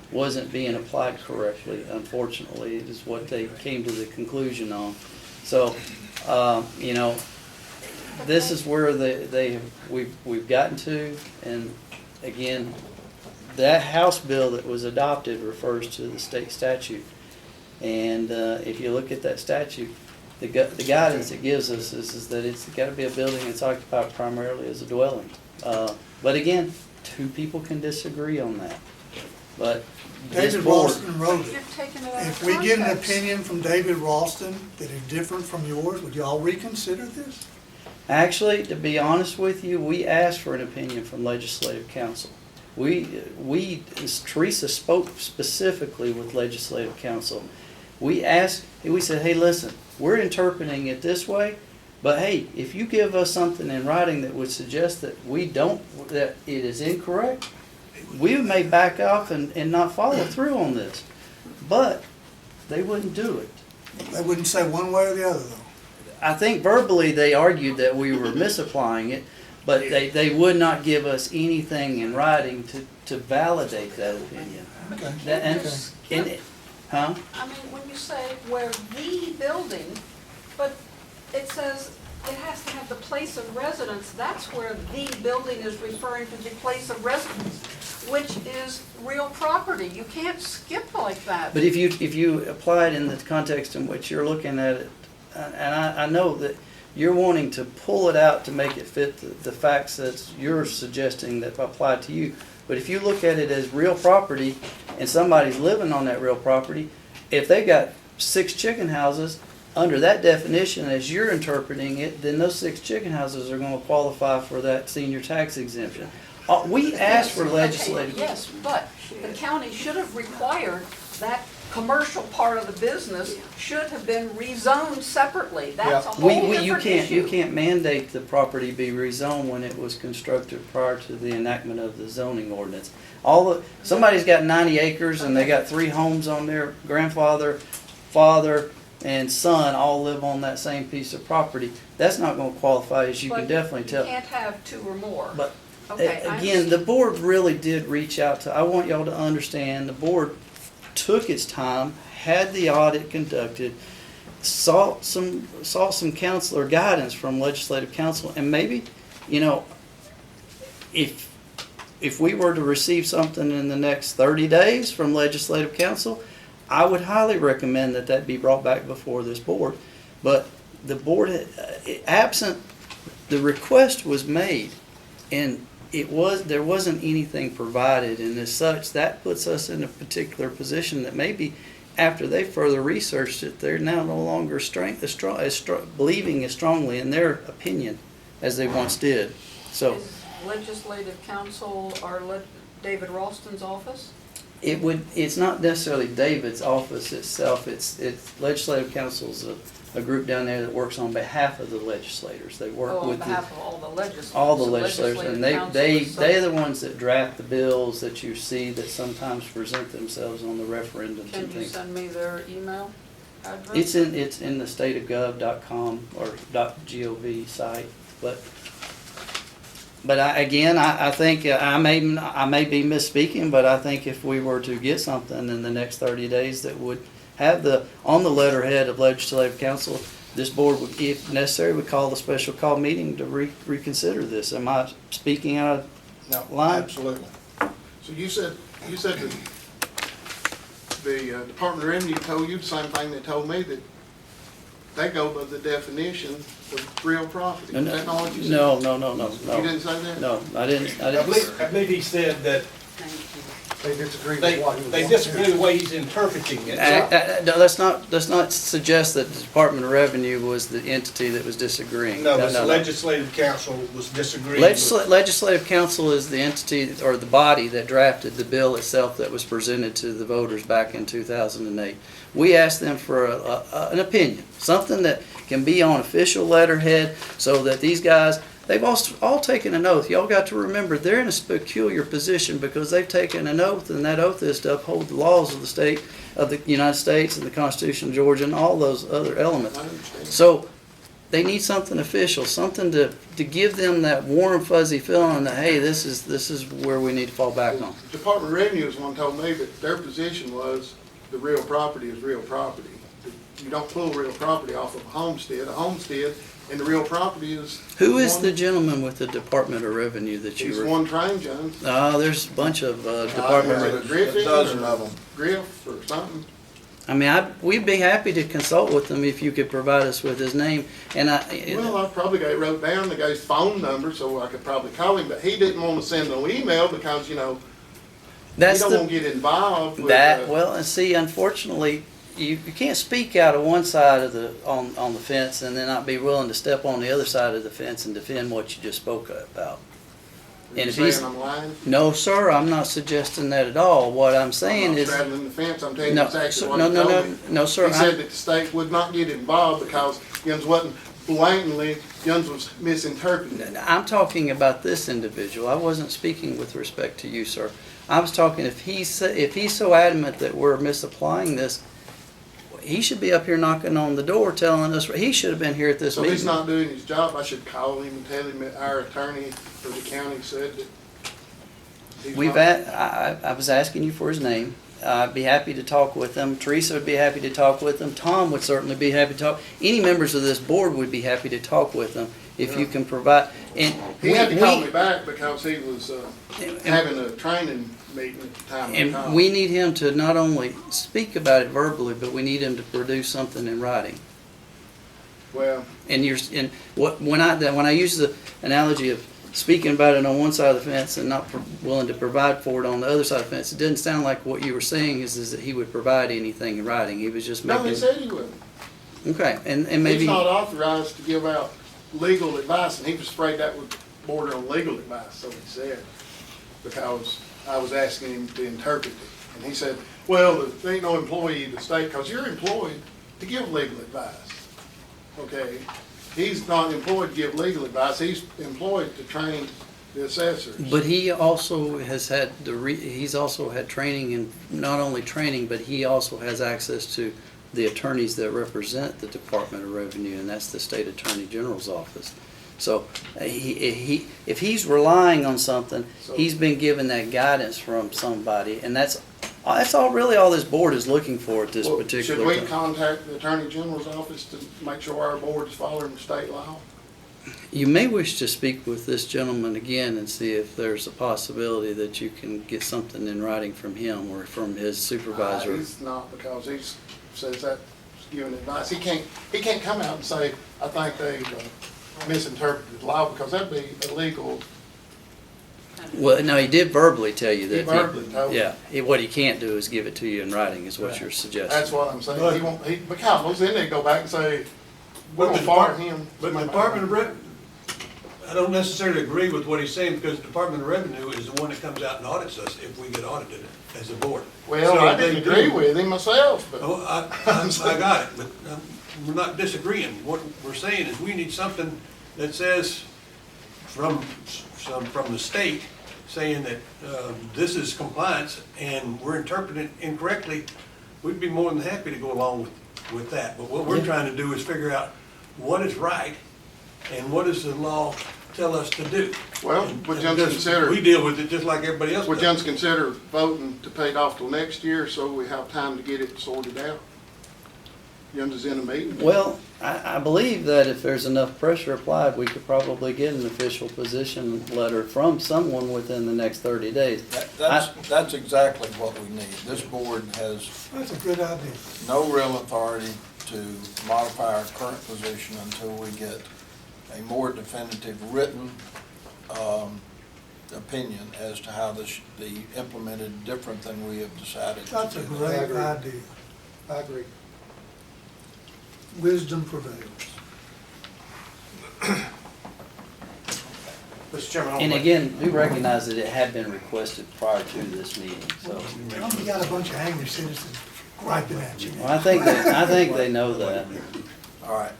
wasn't being applied correctly, unfortunately, is what they came to the conclusion on. So, this is where we've gotten to, and again, that House bill that was adopted refers to the state statute. And if you look at that statute, the guidance it gives us is that it's gotta be a building that's occupied primarily as a dwelling. But again, two people can disagree on that. But this David board, Ralston wrote it. You're taking it out of If we get an context. opinion from David Ralston that is different from yours, would y'all reconsider this? actually, to be honest with you, we asked for an opinion from legislative council. Teresa spoke specifically with legislative council. We said, hey, listen, we're interpreting it this way, but hey, if you give us something in writing that would suggest that that it is incorrect, we may back off and not follow through on this. But they wouldn't do it. They wouldn't say one way or the other, though. I think verbally they argued that we were misapplying it, but they would not give us anything in writing to validate that opinion. Okay. Huh? I mean, when you say where the building, but it says it has to have the place of residence, that's where the building is referring to the place of residence, which is real property. You can't skip like that. But if you apply it in the context in which you're looking at it, and I know that you're wanting to pull it out to make it fit the facts that you're suggesting that apply to you. But if you look at it as real property and somebody's living on that real property, if they got 6 chicken houses, under that definition as you're interpreting it, then those 6 chicken houses are going to qualify for that senior tax exemption. We asked for legislative. Okay, yes, but the county should have required that commercial part of the business should have been rezoned separately. That's a whole different issue. You can't mandate the property be rezoned when it was constructed prior to the enactment of the zoning ordinance. Somebody's got 90 acres and they got 3 homes on there, grandfather, father, and son all live on that same piece of property. That's not going to qualify, as you can But definitely tell. You can't have 2 or more. But Okay, I again, the board really did reach out to, I want y'all to understand, the board took its time, had the audit conducted, sought some counsel or guidance from legislative council, and maybe, if we were to receive something in the next 30 days from legislative council, I would highly recommend that be brought back before this board. But the board, absent, the request was made, and there wasn't anything provided, and as such, that puts us in a particular position that maybe after they further researched it, they're now no longer believing as strongly in their opinion as they once did. So, Is legislative council David Ralston's office? It's not necessarily David's office itself, it's legislative council's a group down there that works on behalf of the legislators. They work On with behalf of all the legislators. all the So legislators, and legislative they're council the ones that draft the bills that you see that sometimes present themselves on the referendums Can and you things. send me their email address? It's in the stateofgov.com or .gov site, but I think I may be misspeaking, but I think if we were to get something in the next 30 days that would have on the letterhead of legislative council, this board would, if necessary, would call the special call meeting to reconsider this. Am I speaking out of No, line? absolutely. So you said that the Department of Revenue told you the same thing they told me, that they go by the definition of real property. Is that not what you said? No. You didn't say that? No, I didn't. I believe he said that They disagree they, with what he was. they disagree the way he's interpreting it. No, let's not suggest that the Department of Revenue was the entity that was disagreeing. No, but the legislative council was disagreeing. Legislative council is the entity or the body that drafted the bill itself that was presented to the voters back in 2008. We asked them for an opinion, something that can be on official letterhead so that these guys, they've all taken an oath. Y'all got to remember, they're in a peculiar position because they've taken an oath, and that oath is to uphold the laws of the state of the United States and the Constitution of Georgia and all those other elements. I understand. So they need something official, something to give them that warm, fuzzy feeling that, hey, this is where we need to fall back on. The Department of Revenue is one told me that their position was the real property is real property. You don't pull real property off of a homestead. A homestead and the real property is. Who is one- the gentleman with the Department of Revenue that you He's were? one train, John. There's a bunch of Department Is of it Griffin A dozen or of them. Griff or something? I mean, we'd be happy to consult with him if you could provide us with his name. And Well, I probably got it wrote down, the guy's phone number, so I could probably call him, but he didn't want to send no email because, you know, he that's don't want to get involved with. well, and see, unfortunately, you can't speak out of one side of on the fence and then not be willing to step on the other side of the fence and defend what you just spoke about. You And if saying he's I'm lying? no, sir, I'm not suggesting that at all. What I'm saying I'm not is straddling the fence, I'm telling you no, exactly sir, what no, he no, told no, me. no, sir. He said that the state would not get involved because Yuns wasn't blatantly, Yuns was misinterpreting it. I'm talking about this individual. I wasn't speaking with respect to you, sir. I was talking if he's so adamant that we're misapplying this, he should be up here knocking on the door telling us, he should have been here at this So meeting. he's not doing his job, I should call him and tell him that our attorney for the county said that he's not. I was asking you for his name. I'd be happy to talk with him. Teresa would be happy to talk with him. Tom would certainly be happy to talk. Any members of this board would be happy to talk with him if you can provide. And He had to call me back because he was having a training meeting at the time I And called. we need him to not only speak about it verbally, but we need him to produce something in writing. Well, When I use the analogy of speaking about it on one side of the fence and not willing to provide for it on the other side of the fence, it didn't sound like what you were saying is that he would provide anything in writing. He was just no, making. he said he wouldn't. Okay, and maybe. He's not authorized to give out legal advice, and he was afraid that would border on legal advice, so he said, because I was asking him to interpret it. And he said, well, there ain't no employee of the state, because you're employed to give legal advice. Okay? He's not employed to give legal advice, he's employed to train the assessors. But he also has had he's also had training, and not only training, but he also has access to the attorneys that represent the Department of Revenue, and that's the State Attorney General's office. So if he's relying on something, he's been given that guidance from somebody, and that's all this board is looking for at this Well, particular should we time. contact the Attorney General's office to make sure our board is following the state law? You may wish to speak with this gentleman again and see if there's a possibility that you can get something in writing from him or from his supervisor. He's not, because he says that's giving advice. He can't come out and say, I think they've misinterpreted the law, because that'd be illegal. Well, no, he did verbally tell you that. He verbally told me. Yeah, what he can't do is give it to you in writing, is what you're suggesting. That's what I'm saying. He won't, because then they go back and say, we're But gonna the fire Depart- him. But the Department of Revenue, I don't necessarily agree with what he's saying, because the Department of Revenue is the one that comes out and audits us if we get audited as a board. Well, So I they didn't do- agree with him myself, but. Oh, I got it, but we're not disagreeing. What we're saying is we need something that says from the state, saying that this is compliance and we're interpreting it incorrectly. We'd be more than happy to go along with that. But what we're trying to do is figure out what is right and what does the law tell us to do. Well, would you Because consider, we deal with it just like everybody else would does. you consider voting to pay it off till next year so we have time to get it sorted out? You in a meeting? Well, I believe that if there's enough pressure applied, we could probably get an official position letter from someone within the next 30 days. That's exactly what we need. This board has That's a good idea. no real authority to modify our current position until we get a more definitive written opinion as to how this should be implemented different than we have decided to do. That's a great idea. I agree. Wisdom prevails. Mr. Chairman, I'll And make- again, we recognize that it had been requested prior to this meeting, so. You got a bunch of angry citizens griping at you. Well, I think they know that. All right.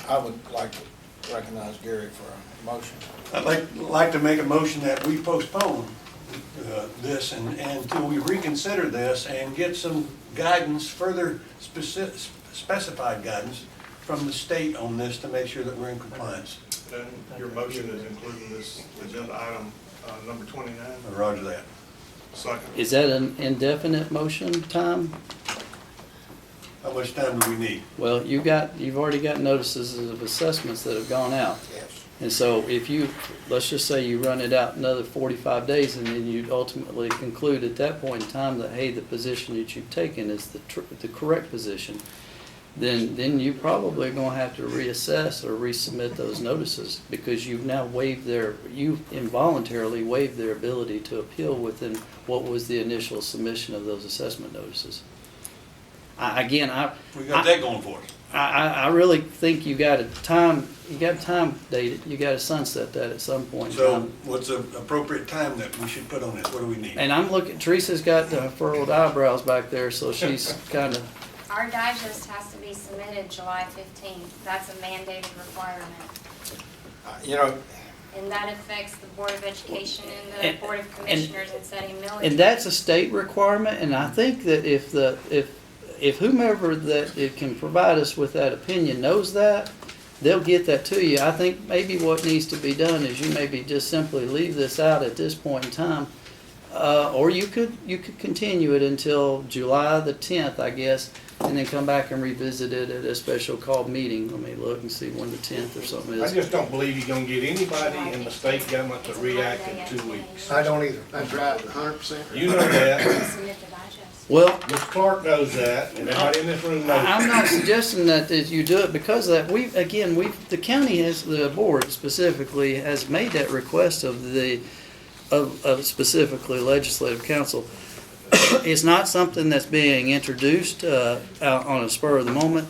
I would like to recognize Gary for a motion. I'd like to make a motion that we postpone this until we reconsider this and get some guidance, further specified guidance from the state on this to make sure that we're in compliance. And your motion is including this agenda item, number 29? Roger that. Second. Is that an indefinite motion time? How much time do we need? Well, you've already got notices of assessments that have gone out. Yes. And so if you, let's just say you run it out another 45 days and then you ultimately conclude at that point in time that, hey, the position that you've taken is the correct position, then you probably are gonna have to reassess or resubmit those notices because you've now you involuntarily waived their ability to appeal within what was the initial submission of those assessment notices. We got that going for us. I really think you got to time date it, you got to sunset that at some point in So time. what's the appropriate time that we should put on this? What do we need? And I'm looking, Teresa's got furrowed eyebrows back there, so she's kind of, Our digest has to be submitted July 15th. That's a mandated requirement. You know, And that affects the Board of Education and the Board of Commissioners in setting millage. and that's a state requirement, and I think that if whomever that it can provide us with that opinion knows that, they'll get that to you. I think maybe what needs to be done is you maybe just simply leave this out at this point in time. Or you could continue it until July the 10th, I guess, and then come back and revisit it at a special called meeting. Let me look and see when the 10th or something I is. just don't believe you're gonna get anybody in the state government to react in 2 weeks. I don't either. That's right, 100%. You know that, Submit the digest. Well, Mr. Clark knows that, and everybody in this room knows I'm that. not suggesting that you do it because of that. The county has, the board specifically has made that request of specifically legislative council. It's not something that's being introduced out on a spur of the moment.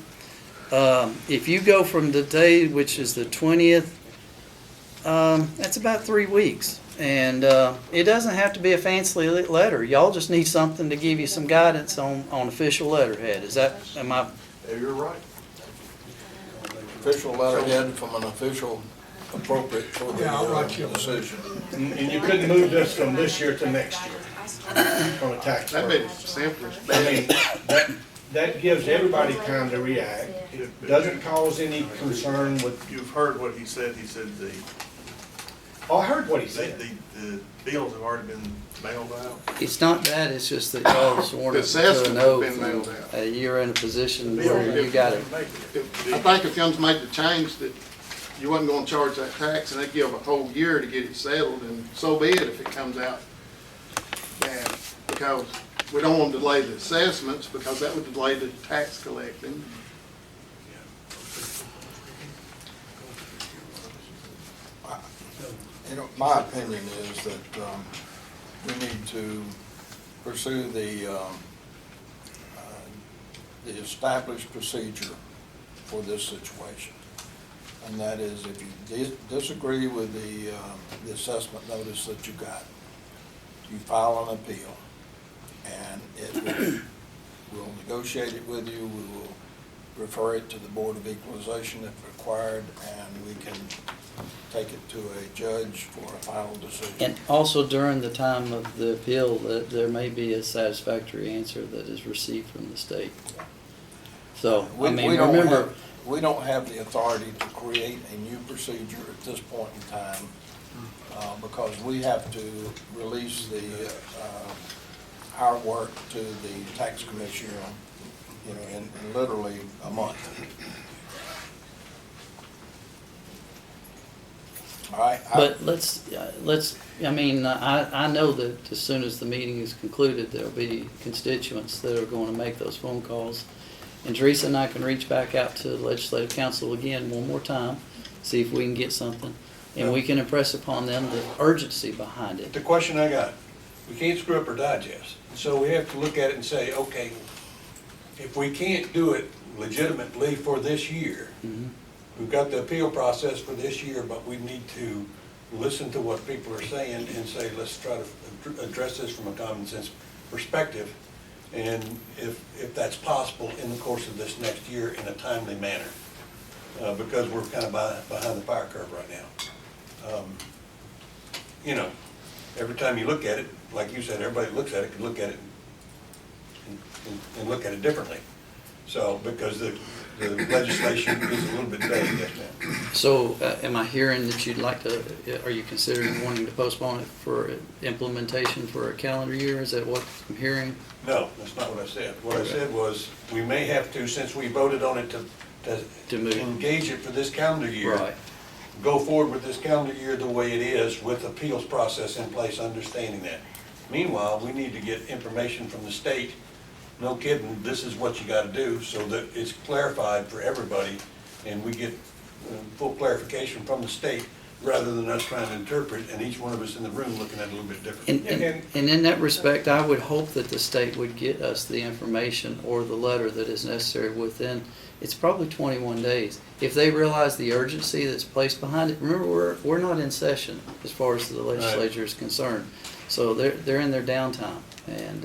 If you go from the day, which is the 20th, that's about 3 weeks. And it doesn't have to be a fancy letter. Y'all just need something to give you some guidance on official letterhead. You're right. official letterhead from an official appropriate for Yeah, I'll write you the a decision. And you couldn't move this from this year to next year from a tax That'd be purpose. simple. I mean, that gives everybody time to react. Doesn't cause any concern with, You've heard what he said. He said oh, I heard what he said. the bills have already been mailed out. It's not that, it's just that y'all just want The to assessment know has been mailed out. you're in a position where you got it. I think if y'all's made the change that you wasn't gonna charge that tax and they give a whole year to get it settled, and so be it if it comes out bad. Because we don't want to delay the assessments because that would delay the tax collecting. You know, my opinion is that we need to pursue the established procedure for this situation. and that is if you disagree with the assessment notice that you got, you file an appeal, and we'll negotiate it with you, we will refer it to the Board of Equalization if required, and we can take it to a judge for a final decision. And also during the time of the appeal, that there may be a satisfactory answer that is received from the state. So, I mean, remember. We don't have the authority to create a new procedure at this point in time, because we have to release our work to the tax commissioner, in literally a month. All right? But I mean, I know that as soon as the meeting is concluded, there'll be constituents that are going to make those phone calls. And Teresa and I can reach back out to the legislative council again one more time, see if we can get something. And we can impress upon them the urgency behind it. The question I got, we can't screw up our digest. So we have to look at it and say, okay, if we can't do it legitimately for this year, we've got the appeal process for this year, but we need to listen to what people are saying and say, let's try to address this from a common sense perspective. And if that's possible in the course of this next year in a timely manner, because we're kind of behind the fire curve right now. Every time you look at it, like you said, everybody looks at it, can look at it and look at it differently. So, because the legislation is a little bit vague, yes, ma'am. So, am I hearing that you'd like to, are you considering wanting to postpone it for implementation for a calendar year? Is that what I'm hearing? No, that's not what I said. What I said was, we may have to, since we voted on it to engage it for this calendar year. Right. Go forward with this calendar year the way it is, with appeals process in place, understanding that. Meanwhile, we need to get information from the state. No kidding, this is what you gotta do, so that it's clarified for everybody, and we get full clarification from the state, rather than us trying to interpret, and each one of us in the room looking at it a little bit different. And in that respect, I would hope that the state would get us the information or the letter that is necessary within, it's probably 21 days. If they realize the urgency that's placed behind it, remember, we're not in session as far as the legislature is concerned. So they're in their downtime, and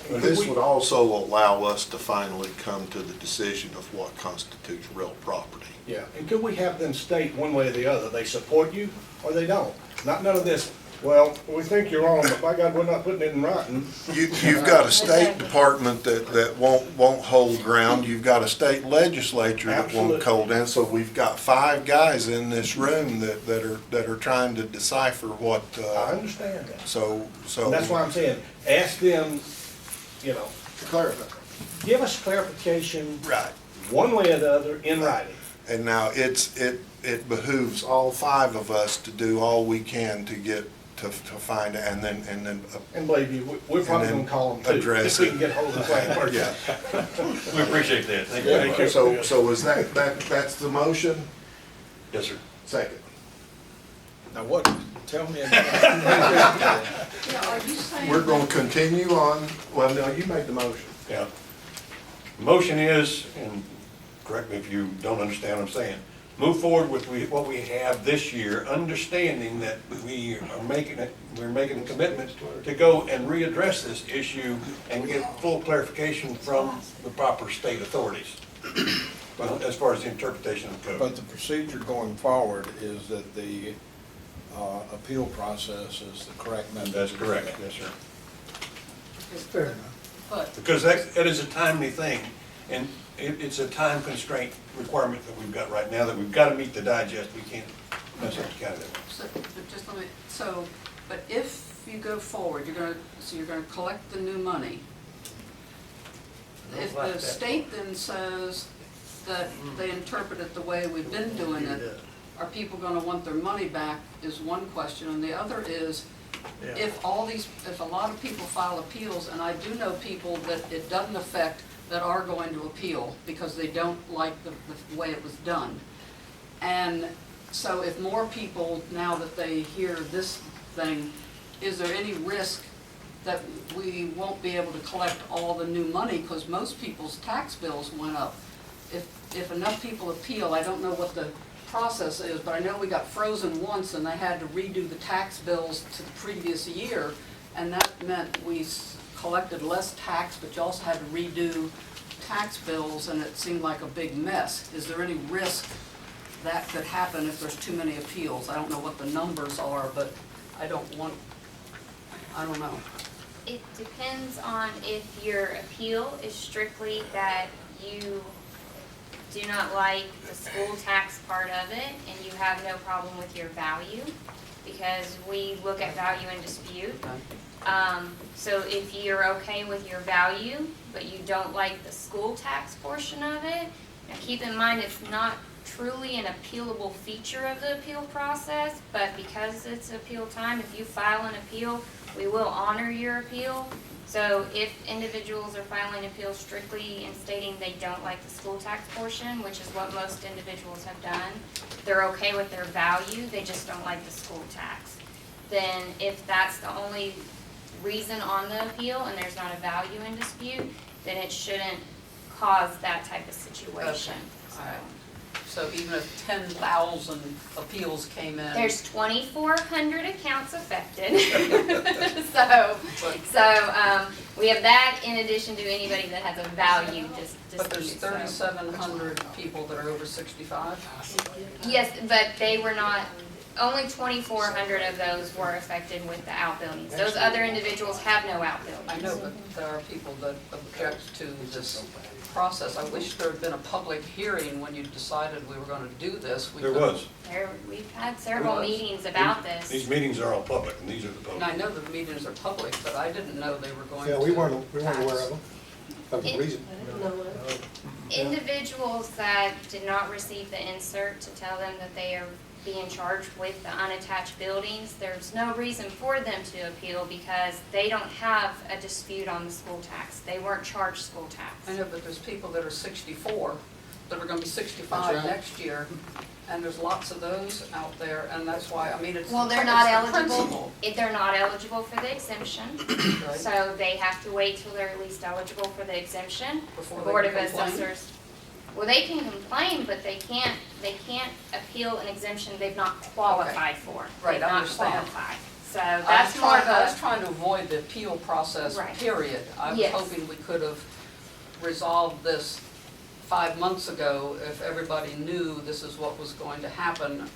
This would also allow us to finally come to the decision of what constitutes real property. Yeah, and could we have them state one way or the other, they support you or they don't? Not none of this, well, we think you're wrong, but by God, we're not putting it in writing. You've got a State Department that won't hold ground. You've got a state legislature that won't hold down. So we've got 5 guys in this room that are trying to decipher what. I understand that. So. And that's why I'm saying, ask them, to clarify. Give us clarification. Right. One way or the other in writing. And now it behooves all 5 of us to do all we can to get to find it, and then. And believe me, we're probably gonna call them too, address if we it. can get hold of the same person. Yeah. We appreciate that. Thank you very much. So is that's the motion? Yes, sir. Second. Now what, tell me about Yeah, are you saying? We're gonna continue on, well, no, you made the motion. Yeah. The motion is, and correct me if you don't understand what I'm saying, move forward with what we have this year, understanding that we're making a commitment to go and readdress this issue and get full clarification from the proper state authorities, as far as the interpretation of the code. But the procedure going forward is that the appeal process is the correct method. That's correct, yes, sir. Fair enough. But Because that is a timely thing, and it's a time constraint requirement that we've got right now, that we've got to meet the digest. We can't mess up the county that way. but if you go forward, you're gonna collect the new money. If the state then says that they interpret it the way we've been doing it, are people gonna want their money back is one question, and the other is, if a lot of people file appeals, and I do know people that it doesn't affect, that are going to appeal because they don't like the way it was done. And so if more people, now that they hear this thing, is there any risk that we won't be able to collect all the new money, because most people's tax bills went up? If enough people appeal, I don't know what the process is, but I know we got frozen once and they had to redo the tax bills to the previous year, and that meant we collected less tax, but you also had to redo tax bills, and it seemed like a big mess. Is there any risk that could happen if there's too many appeals? I don't know what the numbers are, but I don't know. It depends on if your appeal is strictly that you do not like the school tax part of it and you have no problem with your value, because we look at value and dispute. So if you're okay with your value, but you don't like the school tax portion of it, now keep in mind it's not truly an appealable feature of the appeal process, but because it's appeal time, if you file an appeal, we will honor your appeal. So if individuals are filing appeals strictly and stating they don't like the school tax portion, which is what most individuals have done, they're okay with their value, they just don't like the school tax. Then if that's the only reason on the appeal and there's not a value in dispute, then it shouldn't cause that type of situation. Okay. All right. So even if 10,000 appeals came in? There's 2,400 accounts affected. So we have that in addition to anybody that has a value dispute. But there's 3,700 people that are over 65? Yes, but they were not, only 2,400 of those were affected with the outbuildings. Those other individuals have no outbuildings. I know, but there are people that object to this process. I wish there had been a public hearing when you decided we were going to do this. There was. We've had several There was. meetings about this. These meetings are all public, and these are the And public. I know the meetings are public, but I didn't know they were going to. Yeah, we weren't aware of them. That was the reason. Individuals that did not receive the insert to tell them that they are being charged with the unattached buildings, there's no reason for them to appeal because they don't have a dispute on the school tax. They weren't charged school tax. I know, but there's people that are 64 that are going to be 65 That's right. next year, and there's lots of those out there, and that's why, I mean, it's. Well, they're not it's the eligible, principle, if they're not eligible for the exemption, right? so they have to wait till they're at least eligible for the exemption. Before The they Board can of complain? Assessors, well, they can complain, but they can't appeal an exemption they've not qualified for. Right, They've I not understand. qualified. So that's more of I was a, trying to avoid the appeal process, Right. period. I was Yes. hoping we could have resolved this 5 months ago if everybody knew this is what was going to happen.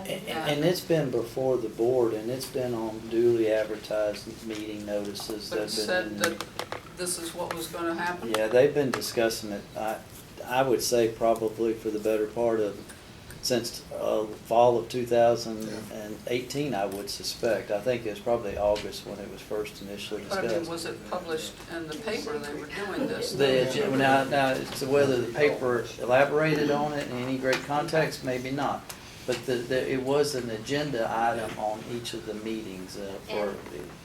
And it's been before the board, and it's been on duly advertised meeting notices But that it have been said in that this is what was going to happen? Yeah, they've been discussing it, I would say probably for the better part of, since fall of 2018, I would suspect. I think it was probably August when it was first initially But I mean, discussed. was it published in the paper they were doing this? Now, so whether the paper elaborated on it in any great context, maybe not. But it was an agenda item on each of the meetings for.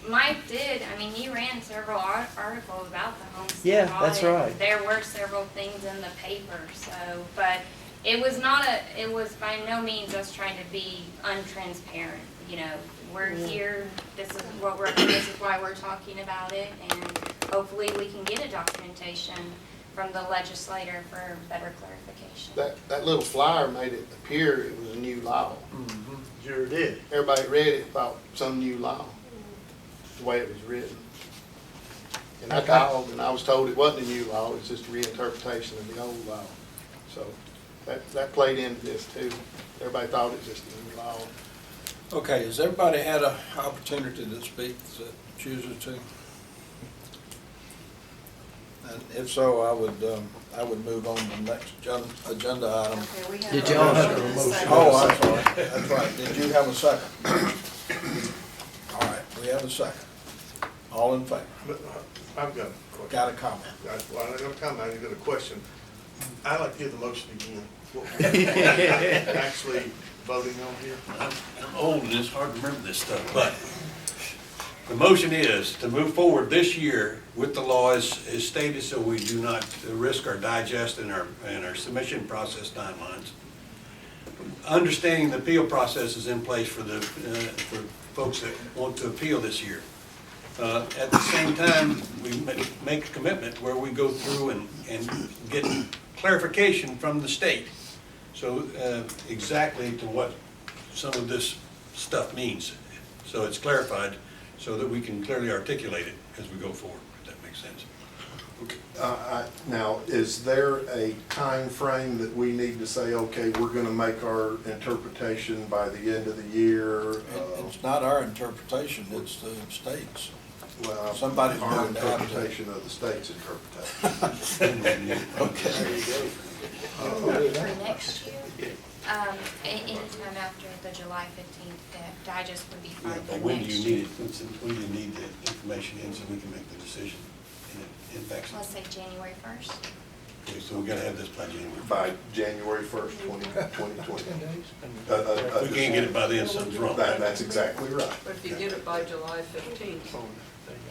Mike did, I mean, he ran several articles about the homestead Yeah, audit. that's right. There were several things in the paper, so, but it was not it was by no means us trying to be untransparent, you know. We're here, this is why we're talking about it, and hopefully we can get a documentation from the legislator for better clarification. That little flyer made it appear it was a new law. Sure did. Everybody read it, thought some new law, the way it was written. And I called and I was told it wasn't a new law, it was just a reinterpretation of the old law. So that played into this too. Everybody thought it was just a new law. Okay, has everybody had an opportunity to speak that chooses to? And if so, I would move on to the next agenda item. Okay, we have. Did a y'all have motion a and motion? second. Oh, I'm sorry, that's right. Did you have a second? All right, we have a second. All in favor? But I've got a question. Got a comment? Well, I don't have a comment, I've got a question. I'd like to hear the motion again. What we're actually voting on here. I'm old and it's hard to remember this stuff, but the motion is to move forward this year with the law as stated, so we do not risk our digest and our submission process timelines. Understanding the appeal process is in place for for folks that want to appeal this year. At the same time, we make a commitment where we go through and get clarification from the state So exactly to what some of this stuff means. So it's clarified so that we can clearly articulate it as we go forward, if that makes sense. Now, is there a time frame that we need to say, okay, we're gonna make our interpretation by the end of the year? It's not our interpretation, it's the state's. Well, somebody's our going to have to- interpretation of the state's interpretation. Okay. For next year, anytime after the July 15th, the digest would be Yeah, fine but for when do next you year. need it? When do you need the information in so we can make the decision? And it impacts Let's it. say January 1st. Okay, so we gotta have this by January. By January 1st, 2020. If we can't get it by then, something's wrong. That's exactly right. But if you get it by July 15th,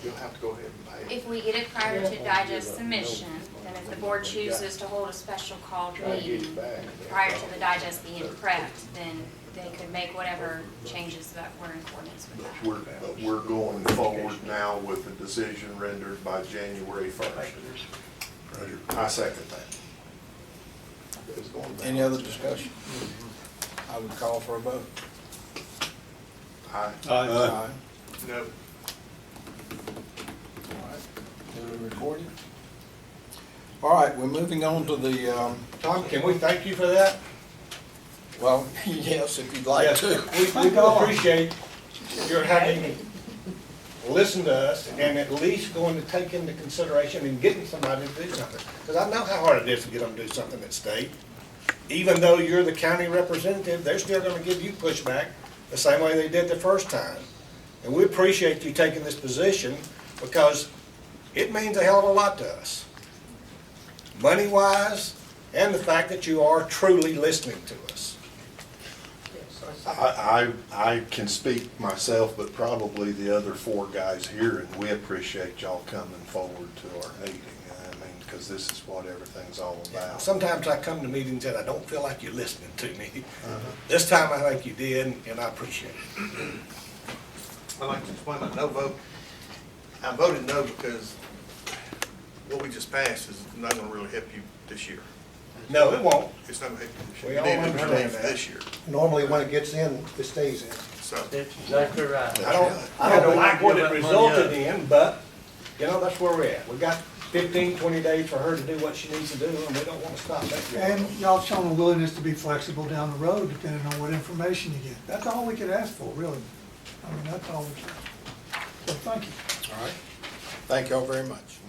You'll have to go ahead and pay it. If we get it prior to digest submission, then if the board chooses to hold a special called meeting prior to the digest being prepped, then they could make whatever changes that were in accordance with that. But we're going forward now with the decision rendered by January 1st. Roger. I second that. Any other discussion? I would call for a vote. Aye. Aye. No. All right, do we record it? All right, we're moving on to the, Tom, can we thank you for that? well, yes, if you'd like Yes, to. we do appreciate your having listened to us and at least going to take into consideration and getting somebody to do something. Because I know how hard it is to get them to do something at state. Even though you're the county representative, they're still gonna give you pushback the same way they did the first time. And we appreciate you taking this position because it means a hell of a lot to us. Money-wise, and the fact that you are truly listening to us. I can speak myself, but probably the other four guys here, and we appreciate y'all coming forward to our meeting. I mean, because this is what everything's all about. Sometimes I come to meetings and I don't feel like you're listening to me. This time I think you did, and I appreciate it. I'd like to explain my no vote. I voted no because what we just passed is not gonna really help you this year. No, it won't. It's not gonna help you this We year. all You need to understand return for that. this year, Normally, when it gets in, it stays in. so. That's exactly right. I don't like what it resulted in, but, you know, that's where we're at. We got 15, 20 days for her to do what she needs to do, and we don't want to stop that. And y'all shown a willingness to be flexible down the road depending on what information you get. That's all we could ask for, really. I mean, that's all we can. So thank you. All right, thank y'all very much.